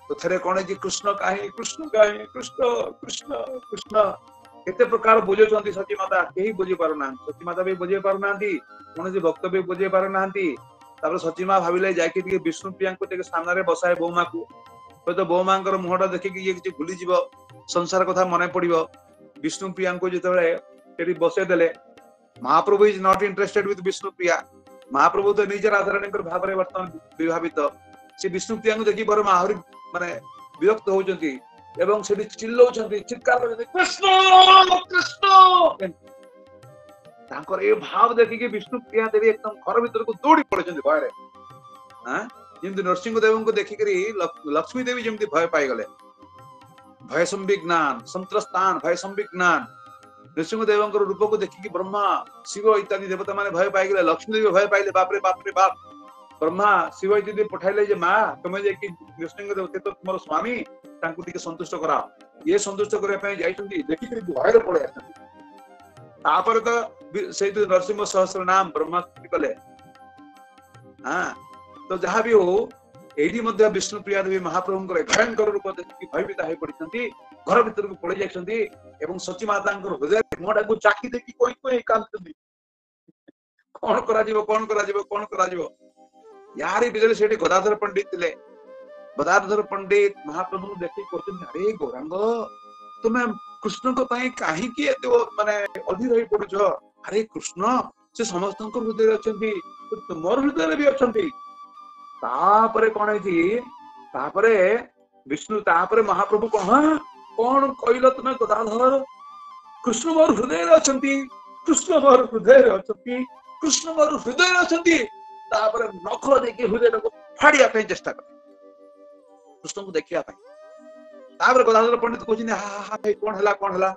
तो थरे कोन जे कृष्ण काहे कृष्ण कृष्ण कृष्ण केते प्रकार बुझुछंती सती माता केही बुझी पारुना सती माता भी बुझी पारुना कोन जे भक्त भी बुझी पारुना तापर सती माँ भाविले जाके टिके विष्णु प्रिया को टिके सामने रे बसाए बोमा को तो बोमा मुहटा देखि कि ये किछि भूली जीव संसार कथा मने पड़िबो विष्णु प्रिया को जेतेबेले एटी बसे देले Mahaprabhu is not interested with Vishnu Priya Mahaprabhu तो निज राधाराणी भाव में वर्तमान विभावित से विष्णु प्रिया को देखि बर आहुरी माने विरक्त होउचंती एवं सेठी चिल्लौचंती चित्कार करते कृष्ण कृष्ण तांकर ए भाव देखि विष्णु प्रिया देवी एकदम घर भीतर को दौड़ी पड़े भय रे जमी नरसिंह देव को देखिक लक्ष्मी देवी जमी भय पाई गले भय संविज्ञान संत्रस्तान भय संविज्ञान नरसिंह देव रूप को देखिक ब्रह्मा शिव इत्यादि देवता माने भय पाई गले लक्ष्मी देवी भय पाइले बाप रे बाप ब्रह्मा शिव इत्यादि पठाइले जे माँ तुम जे कि नरसिंह देव तो तुम स्वामी तांको टिके संतुष्ट करा ये संतुष्ट करने पे जाइछंती देखिक भय रे पड़े आछंती तापर तो से नरसिंह सहस्र नाम ब्रह्मा कले तो जहाँ भी हो एडी मध्य विष्णु प्रिया देवी महाप्रभु भयंकर रूप देखिए भयभीत हो पड़ती घर भीतर को पड़े जाती एवं सची माता हृदय मुहटा को चाकी देखी कोई कोई कांदी कौन करा यार बिजली से गदाधर पंडित थे गदाधर पंडित महाप्रभु देखी कहते अरे गौरांग तुम्हें कृष्ण को कहीं माने अधीर हो पड़ुछ अरे कृष्ण से समस्त हृदय अच्छा मोर हृदय भी अच्छा तापरे कौन है विष्णु तापरे महाप्रभु कौन कहल तुम्हें गदाधर कृष्ण मोर हृदय अच्छा कृष्ण मोर हृदय अच्छा कृष्ण मोर हृदय अच्छा तापरे नख देखिए हृदय को फाड़िया चेष्टा कर कृष्ण को देखिया तापरे गदाधर पंडित कहते हा कौन है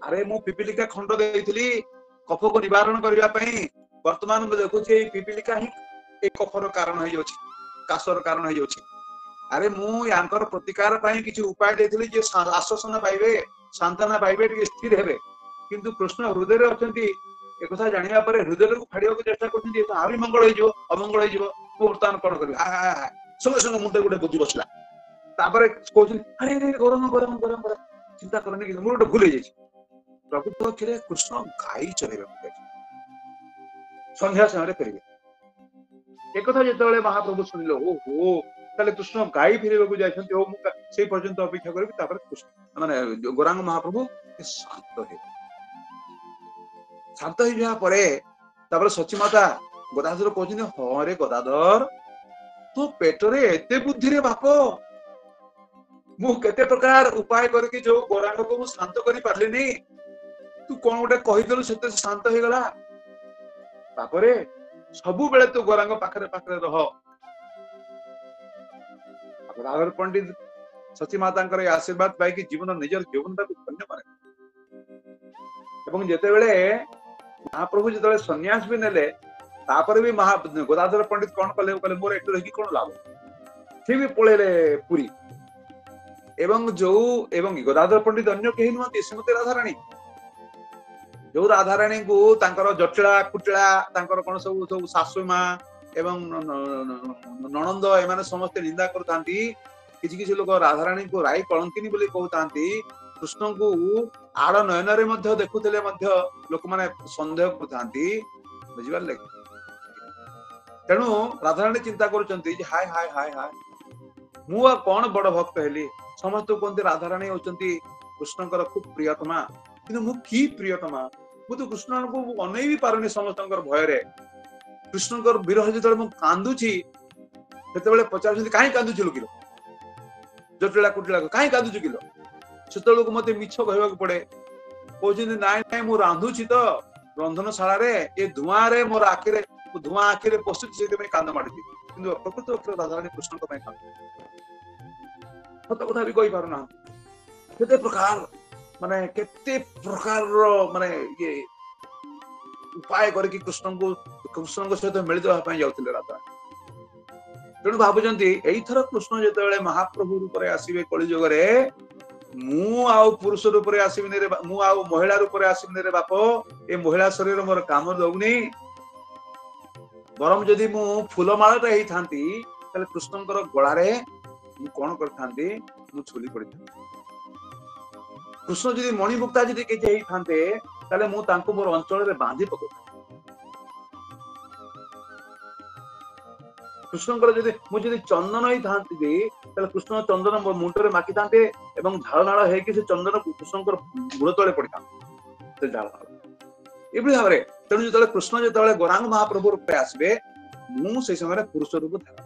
अरे मु पिपीलिका खंड देइथिली कफ को निवारण करने वर्तमान में देखुची पिपीलिका ही एक कफर कारण हो काशर कारण हो अरे मु यांकर प्रतिकार किसी उपाय देथिली जे आश्वासन पाइबे सांत्वना पाइबे स्थिर हेबे किंतु कृष्ण हृदय अच्छी एक कथा जानिया पर हृदय को फाड़िया चेष्टा कर आहुरी मंगल हो अमंगल हो बर्तमान कौन कर संगे संगे मुंडे गोटे बुझी बसला कहते अरे गरम गरम गरम गरम चिंता करनी मोर गोटे भूल हो प्रभु अक्षरे कृष्ण गाई चलेगा संध्या समय फेरबे एक कथा जो महाप्रभु शुणिले ओहो ତାହେଲେ କୃଷ୍ଣ ଗାଈ ଫେରିବାକୁ ଯାଇଛନ୍ତି, ହଉ ମୁଁ ସେଇ ପର୍ଯ୍ୟନ୍ତ ଅପେକ୍ଷା କରିବି, ତାପରେ କୃଷ୍ଣ ମାନେ ଗୌରାଙ୍ଗ ମହାପ୍ରଭୁ ଶାନ୍ତ ହେବେ। ଶାନ୍ତ ହେଇଯିବା ପରେ ତାପରେ ସଚିମାତା ଗଦାଧର କହୁଛନ୍ତି, ହଁ ରେ ଗଦାଧର, ତୋ ପେଟରେ ଏତେ ବୁଦ୍ଧିରେ ବାପ, ମୁଁ କେତେ ପ୍ରକାର ଉପାୟ କରିକି ଯୋଉ ଗୌରାଙ୍ଗକୁ ମୁଁ ଶାନ୍ତ କରିପାରିଲିନି, ତୁ କଣ ଗୋଟେ କହିଦେଲୁ ସେତେ ଶାନ୍ତ ହେଇଗଲା। ତାପରେ ସବୁବେଳେ ତୁ ଗୌରାଙ୍ଗ ପାଖରେ ପାଖରେ ରହ। ଗଦାଧର ପଣ୍ଡିତ ସଚିମାତାଙ୍କର ଏ ଆଶୀର୍ବାଦ ପାଇକି ଜୀବନ ନିଜର ଜୀବନଟାକୁ ଧନ୍ୟ କରେ। ଏବଂ ଯେତେବେଳେ ମହାପ୍ରଭୁ ଯେତେବେଳେ ସନ୍ନ୍ୟାସ ବି ନେଲେ, ତାପରେ ବି ଗଦାଧର ପଣ୍ଡିତ କଣ କଲେ, କହିଲେ ମୋର ଏଠି ରହିକି କଣ ଲାଭ, ସେ ବି ପଳେଇଲେ ପୁରୀ। ଏବଂ ଗଦାଧର ପଣ୍ଡିତ ଅନ୍ୟ କେହି ନୁହନ୍ତି, ଶ୍ରୀମତୀ ରାଧାରାଣୀ। ଯୋଉ ରାଧାରାଣୀଙ୍କୁ ତାଙ୍କର ଜଟିଳା କୁଟିଳା ତାଙ୍କର କଣ ସବୁ ଶାଶୁ ମା ଏବଂ ନଣନ୍ଦ ଏମାନେ ସମସ୍ତେ ନିନ୍ଦା କରୁଥାନ୍ତି। କିଛି କିଛି ଲୋକ ରାଧାରାଣୀଙ୍କୁ ରାଇ କଳଙ୍କିନୀ ବୋଲି କହୁଥାନ୍ତି। କୃଷ୍ଣଙ୍କୁ ଆଳ ନୟନରେ ମଧ୍ୟ ଦେଖୁଥିଲେ ମଧ୍ୟ ଲୋକମାନେ ସନ୍ଦେହ କରୁଥାନ୍ତି, ବୁଝିପାରିଲେ। ତେଣୁ ରାଧାରାଣୀ ଚିନ୍ତା କରୁଛନ୍ତି ଯେ ହାୟ ହାୟ ହାୟ ହାୟ, ମୁଁ ଆଉ କଣ ବଡ ଭକ୍ତ ହେଲି। ସମସ୍ତେ କୁହନ୍ତି ରାଧାରାଣୀ ହଉଛନ୍ତି କୃଷ୍ଣଙ୍କର ଖୁବ ପ୍ରିୟତମା, କିନ୍ତୁ ମୁଁ କି ପ୍ରିୟତମା, ମୁଁ ତ କୃଷ୍ଣଙ୍କୁ ଅନେଇ ବି ପାରୁନି ସମସ୍ତଙ୍କର ଭୟରେ। କୃଷ୍ଣଙ୍କର ବିରହ ଯେତେବେଳେ ମୁଁ କାନ୍ଦୁଛି, ସେତେବେଳେ ପଚାରୁଛନ୍ତି କାହିଁ କାନ୍ଦୁଛୁ ଲୋ କିଲୋ, ଜଟିଳା କୁଟିଳା କାହିଁ କାନ୍ଦୁଛୁ କିଲୋ। ସେତେବେଳକୁ ମତେ ମିଛ କହିବାକୁ ପଡେ, କହୁଛନ୍ତି ନାଇଁ ନାଇଁ ମୁଁ ରାନ୍ଧୁଛି ତ ରନ୍ଧନଶାଳାରେ, ଏ ଧୂଆଁରେ ମୋର ଆଖିରେ ଧୂଆଁ ଆଖିରେ ପଶୁଛି, ସେଇଥିପାଇଁ କାନ୍ଦ ମାଡୁଛି। କିନ୍ତୁ ପ୍ରକୃତ ଅକ୍ଷର ରାଧାରାଣୀ କୃଷ୍ଣଙ୍କ ପାଇଁ କାନ୍ଦୁ, ସତ କଥା ବି କହିପାରୁନାହାନ୍ତି। କେତେ ପ୍ରକାରର ମାନେ ଇଏ ଉପାୟ କରିକି କୃଷ୍ଣଙ୍କ ସହିତ ମିଳିତ ହେବା ପାଇଁ ଯାଉଥିଲେ ରାଧାରାଣୀ। ତେଣୁ ଭାବୁଛନ୍ତି ଏଇଥର କୃଷ୍ଣ ଯେତେବେଳେ ମହାପ୍ରଭୁ ରୂପରେ ଆସିବେ କଳିଯୁଗରେ, ମୁଁ ଆଉ ପୁରୁଷ ରୂପରେ ଆସିବିନି ରେ, ମୁଁ ଆଉ ମହିଳା ରୂପରେ ଆସିବିନି ରେ ବାପ, ଏ ମହିଳା ଶରୀର ମୋର କାମ ଦଉନି। ବରଂ ଯଦି ମୁଁ ଫୁଲମାଳଟା ହେଇଥାନ୍ତି, ତାହେଲେ କୃଷ୍ଣଙ୍କର ଗଳାରେ ମୁଁ କଣ କରିଥାନ୍ତି, ମୁଁ ଝୁଲି ପଡିଥାନ୍ତି। କୃଷ୍ଣ ଯଦି ମଣିମୁକ୍ତା ଯଦି କିଛି ହେଇଥାନ୍ତେ, ତାହେଲେ ମୁଁ ତାଙ୍କୁ ମୋର ଅଞ୍ଚଳରେ ବାନ୍ଧି ପକାଇଥାନ୍ତି। କୃଷ୍ଣଙ୍କର ମୁଁ ଯଦି ଚନ୍ଦନ ହେଇଥାନ୍ତି, ତାହେଲେ କୃଷ୍ଣ ଚନ୍ଦନ ମୋ ମୁଣ୍ଡରେ ମାଖିଥାନ୍ତେ ଏବଂ ଝାଳ ନାଳ ହେଇକି ସେ ଚନ୍ଦନ କୃଷ୍ଣଙ୍କର ମୂଳ ତଳେ ପଡିଥାନ୍ତେ, ସେ ଝାଳ ନାଳ। ଏଭଳି ଭାବରେ ତେଣୁ ଯେତେବେଳେ ଗୌରାଙ୍ଗ ମହାପ୍ରଭୁ ରୂପେ ଆସିବେ, ମୁଁ ସେଇ ସମୟରେ ପୁରୁଷ ରୂପ ଧାରଣ।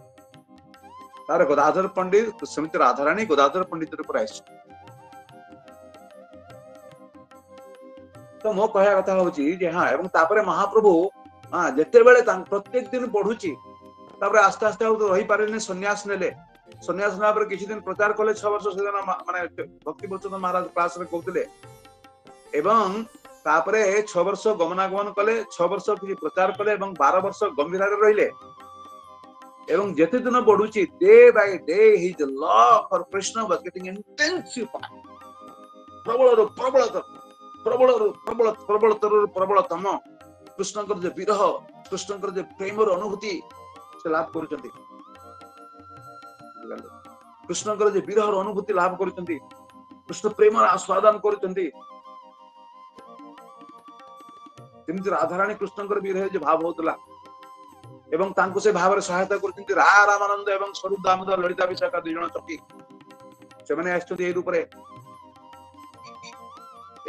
ତାର ଗଦାଧର ପଣ୍ଡିତ ସେମିତି ରାଧାରାଣୀ ଗଦାଧର ପଣ୍ଡିତ ରୂପରେ ଆସିଛନ୍ତି। ତ ମୋ କହିବା କଥା ହଉଛି ଯେ ହଁ, ଏବଂ ତାପରେ ମହାପ୍ରଭୁ ଯେତେବେଳେ ପ୍ରତ୍ୟେକ ଦିନ ବଢୁଛି, ତାପରେ ଆସ୍ତେ ଆସ୍ତେ ଆଉ ରହିପାରିଲେନି, ସନ୍ନ୍ୟାସ ନେଲେ। ସନ୍ନ୍ୟାସ ନେବା ପରେ କିଛି ଦିନ ପ୍ରଚାର କଲେ, 6 ବର୍ଷ ସେଦିନ ମାନେ ଭକ୍ତିବଚନ ମହାରାଜ କ୍ଲାସରେ କହୁଥିଲେ। ଏବଂ ତାପରେ 6 ବର୍ଷ ଗମନାଗମନ କଲେ, 6 ବର୍ଷ କିଛି ପ୍ରଚାର କଲେ ଏବଂ 12 ବର୍ଷ ଗମ୍ଭୀରାରେ ରହିଲେ। ଏବଂ ଯେତେ ଦିନ ବଢୁଛି, day by day his love for Krishna was getting intensified. ପ୍ରବଳତମ କୃଷ୍ଣଙ୍କର ଯେ ବିରହ, କୃଷ୍ଣଙ୍କର ଯେ ପ୍ରେମର ଅନୁଭୂତି ସେ ଲାଭ କରୁଛନ୍ତି। କୃଷ୍ଣଙ୍କର ଯେ ବିରହର ଅନୁଭୂତି ଲାଭ କରୁଛନ୍ତି, କୃଷ୍ଣ ପ୍ରେମର ଆସ୍ୱାଦନ କରୁଛନ୍ତି। ଯେମିତି ରାଧାରାଣୀ କୃଷ୍ଣଙ୍କର ବିରହ ଯେ ଭାବ ହଉଥିଲା ଏବଂ ତାଙ୍କୁ ସେ ଭାବରେ ସହାୟତା କରୁଛନ୍ତି ରାମାନନ୍ଦ ଏବଂ ସ୍ୱରୂପ ଦାମୋଦର ଲଳିତା ବିଶାଖା 2 ଜଣ ସଖୀ, ସେମାନେ ଆସିଛନ୍ତି ଏଇ ରୂପରେ।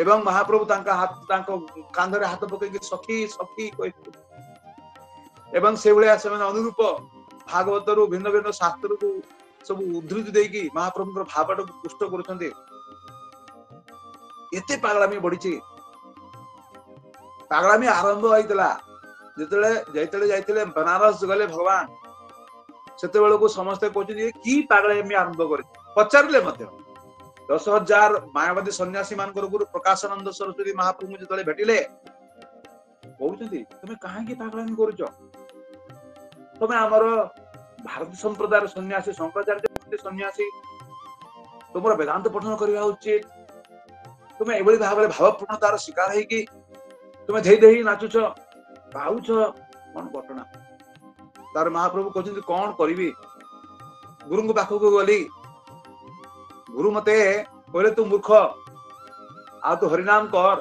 ଏବଂ ମହାପ୍ରଭୁ ତାଙ୍କ କାନ୍ଧରେ ହାତ ପକେଇକି ସଖୀ ସଖୀ କହିଥିଲେ। ଏବଂ ସେଇଭଳିଆ ସେମାନେ ଅନୁରୂପ ଭାଗବତରୁ ଭିନ୍ନ ଭିନ୍ନ ଶାସ୍ତ୍ରକୁ ସବୁ ଉଦ୍ଧୃତି ଦେଇକି ମହାପ୍ରଭୁଙ୍କର ଭାବଟାକୁ ପୁଷ୍ଟ କରୁଛନ୍ତି। ଏତେ ପାଗଳାମି ବଢିଛି। ପାଗଳାମି ଆରମ୍ଭ ହେଇଥିଲା ଯେତେବେଳେ ଯାଇଥିଲେ ବନାରସ ଗଲେ ଭଗବାନ, ସେତେବେଳକୁ ସମସ୍ତେ କହୁଛନ୍ତି କି ପାଗଳାମି ଆରମ୍ଭ କରିଛି। ପଚାରିଲେ ମଧ୍ୟ 10,000 ମାୟାବାଦୀ ସନ୍ନ୍ୟାସୀ ମାନଙ୍କର ଗୁରୁ ପ୍ରକାଶାନନ୍ଦ ସରସ୍ୱତୀ ମହାପ୍ରଭୁ ଯେତେବେଳେ ଭେଟିଲେ, କହୁଛନ୍ତି ତମେ କାହିଁକି ପାଗଳାମି କରୁଛ? ତମେ ଆମର ଭାରତୀୟ ସମ୍ପ୍ରଦାୟର ସନ୍ନ୍ୟାସୀ, ଶଙ୍କରାଚାର୍ଯ୍ୟ ସନ୍ନ୍ୟାସୀ, ତୁମର ବେଦାନ୍ତ ପଠନ କରିବା ଉଚିତ। ତୁମେ ଏଭଳି ଭାବରେ ଭାବପୂର୍ଣ୍ଣତାର ଶିକାର ହେଇକି ତୁମେ ଧେଇ ଧେଇ ନାଚୁଛ, ପାଉଛ, କଣ ଘଟଣା? ତାର ମହାପ୍ରଭୁ କହୁଛନ୍ତି କଣ କରିବି? ଗୁରୁଙ୍କ ପାଖକୁ ଗଲି, ଗୁରୁ ମତେ କହିଲେ ତୁ ମୂର୍ଖ, ଆଉ ତୁ ହରିନାମ କର।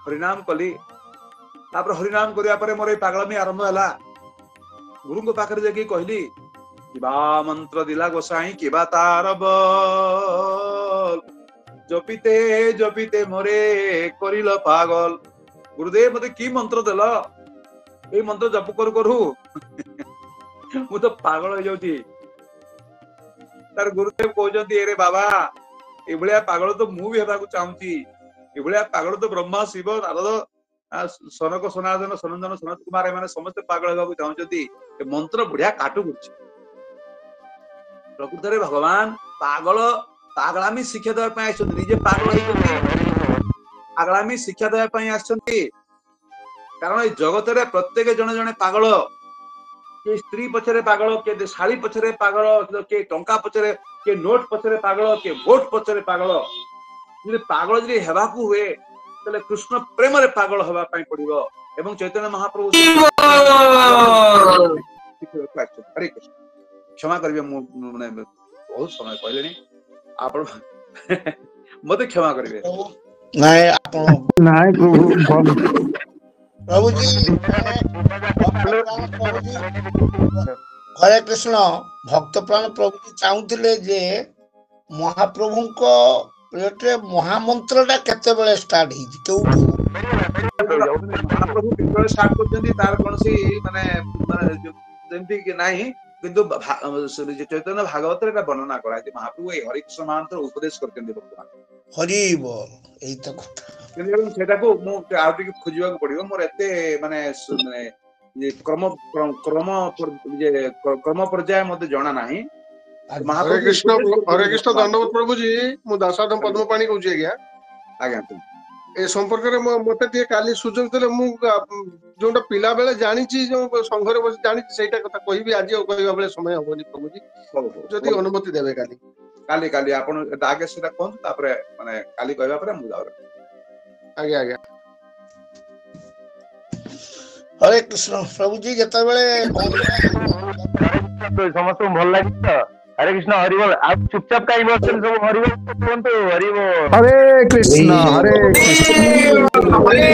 ହରିନାମ କଲି, ତାପରେ ହରିନାମ କରିବା ପରେ ମୋର ଏଇ ପାଗଳାମି ଆରମ୍ଭ ହେଲା। ଗୁରୁଙ୍କ ପାଖରେ ଯାଇକି କହିଲି কিবা মন্ত্র দিলা গোসাই কিবা তার বল জপিতে জপিতে মোরে করিল পাগল। গুরুদেব মতে কি মন্ত্র দেল, এই মন্ত্র জপ কରୁ কରୁ ମୁଁ ତ ପାଗଳ ହେଇଯାଉଛି। ତାର ଗୁରୁଦେବ କହୁଛନ୍ତି ଏରେ ବାବା ଏଭଳିଆ ପାଗଳ ତ ମୁଁ ବି ହେବାକୁ ଚାହୁଁଛି, ଏଭଳିଆ ପାଗଳ ତ ବ୍ରହ୍ମା ଶିବ ନାରଦ ସନକ ସନାତନ ସନନ୍ଦନ ସନତ କୁମାର ଏମାନେ ସମସ୍ତେ ପାଗଳ ହେବାକୁ ଚାହୁଁଛନ୍ତି। ଏ ମନ୍ତ୍ର ବଢିଆ କାଟୁ କରୁଛି। ପ୍ରକୃତରେ ଭଗବାନ ପାଗଳାମୀ ଶିକ୍ଷା ଦେବା ପାଇଁ ଆସିଛନ୍ତି, ନିଜେ ପାଗଳ ହେଇଛନ୍ତି, ପାଗଳାମୀ ଶିକ୍ଷା ଦେବା ପାଇଁ ଆସିଛନ୍ତି। କାରଣ ଏଇ ଜଗତରେ ପ୍ରତ୍ୟେକ ଜଣେ ଜଣେ ପାଗଳ, କିଏ ସ୍ତ୍ରୀ ପଛରେ ପାଗଳ, କିଏ ଶାଳୀ ପଛରେ ପାଗଳ, କିଏ ଟଙ୍କା ପଛରେ, କିଏ ନୋଟ ପଛରେ ପାଗଳ, କିଏ ଭୋଟ ପଛରେ ପାଗଳ। ଯଦି ପାଗଳ ଯଦି ହେବାକୁ ହୁଏ ତାହେଲେ କୃଷ୍ଣ ପ୍ରେମରେ ପାଗଳ ହେବା ପାଇଁ ପଡିବ। ଏବଂ ଚୈତନ୍ୟ ମହାପ୍ରଭୁ ହରେ କୃଷ୍ଣ କ୍ଷମା କରିବେ, ମୁଁ ମାନେ ବହୁତ ସମୟ କହିଲେଣି, ଆପଣ ମତେ କ୍ଷମା କରିବେ। ନାଇଁ ଆପଣ ନାଇଁ ପ୍ରଭୁ ପ୍ରଭୁଜୀ ହରେ କୃଷ୍ଣ ଭକ୍ତ ପ୍ରାଣ ପ୍ରଭୁଜୀ ଚାହୁଁଥିଲେ ଯେ ମହାପ୍ରଭୁଙ୍କ ପ୍ରିୟଟେ ମହାମନ୍ତ୍ର ଟା କେତେବେଳେ ଷ୍ଟାର୍ଟ ହେଇଛି, କେଉଠୁ? ମହାପ୍ରଭୁ କେତେବେଳେ ଷ୍ଟାର୍ଟ କରୁଛନ୍ତି ତାର କୌଣସି ମାନେ ଯେମିତି କି ନାହିଁ, କିନ୍ତୁ ଚୈତନ୍ୟ ଭାଗବତରେ ଏଟା ବର୍ଣ୍ଣନା କରାଯାଇଛି। ମହାପ୍ରଭୁ ଏଇ ହରିକୃଷ୍ଣ ମହାମନ୍ତ୍ର ଉପଦେଶ କରିଛନ୍ତି ବର୍ତ୍ତମାନ। ହରି ବୋଲ, ଏଇ ତ କଥା। କିନ୍ତୁ ସେଟାକୁ ମୁଁ ଆଉ ଟିକେ ଖୋଜିବାକୁ ପଡିବ, ମୋର ଏତେ ମାନେ କ୍ରମ ପର୍ଯ୍ୟାୟ ମତେ ଜଣା ନାହିଁ। ହରେ କୃଷ୍ଣ ଦଣ୍ଡବତ ପ୍ରଭୁଜୀ, ମୁଁ ଦାସାଧମ ପଦ୍ମପାଣି କହୁଛି ଆଜ୍ଞା। ଆଜ୍ଞା ଏ ସମ୍ପର୍କରେ ମତେ ଟିକେ କାଲି ସୁଯୋଗ ଦେଲେ, ମୁଁ ଯୋଉଟା ପିଲା ବେଳେ ଜାଣିଛି, ଯୋଉ ସଂଘରେ ବସି ଜାଣିଛି ସେଇଟା କଥା କହିବି। ଆଜି ଆଉ କହିବା ବେଳେ ସମୟ ହବନି ପ୍ରଭୁଜୀ, ଯଦି ଅନୁମତି ଦେବେ କାଲି। କାଲି ଆପଣ ଆଗେ ସେଟା କୁହନ୍ତୁ, ତାପରେ ମାନେ କାଲି କହିବା ପରେ ମୁଁ ଯାଉ। ଆଜ୍ଞା ଆଜ୍ଞା। ହରେ କୃଷ୍ଣ ପ୍ରଭୁଜୀ ଯେତେବେଳେ ସମସ୍ତଙ୍କୁ ଭଲ ଲାଗିଛି ତ? ହରେ କୃଷ୍ଣ ହରିବୋଲ। ଆଉ ଚୁପଚାପ କାହିଁ ବସିଛନ୍ତି ସବୁ? ହରିବୋଲ କୁହନ୍ତୁ, ହରିବୋଲ। ହରେ କୃଷ୍ଣ ହରେ କୃଷ୍ଣ ହରେ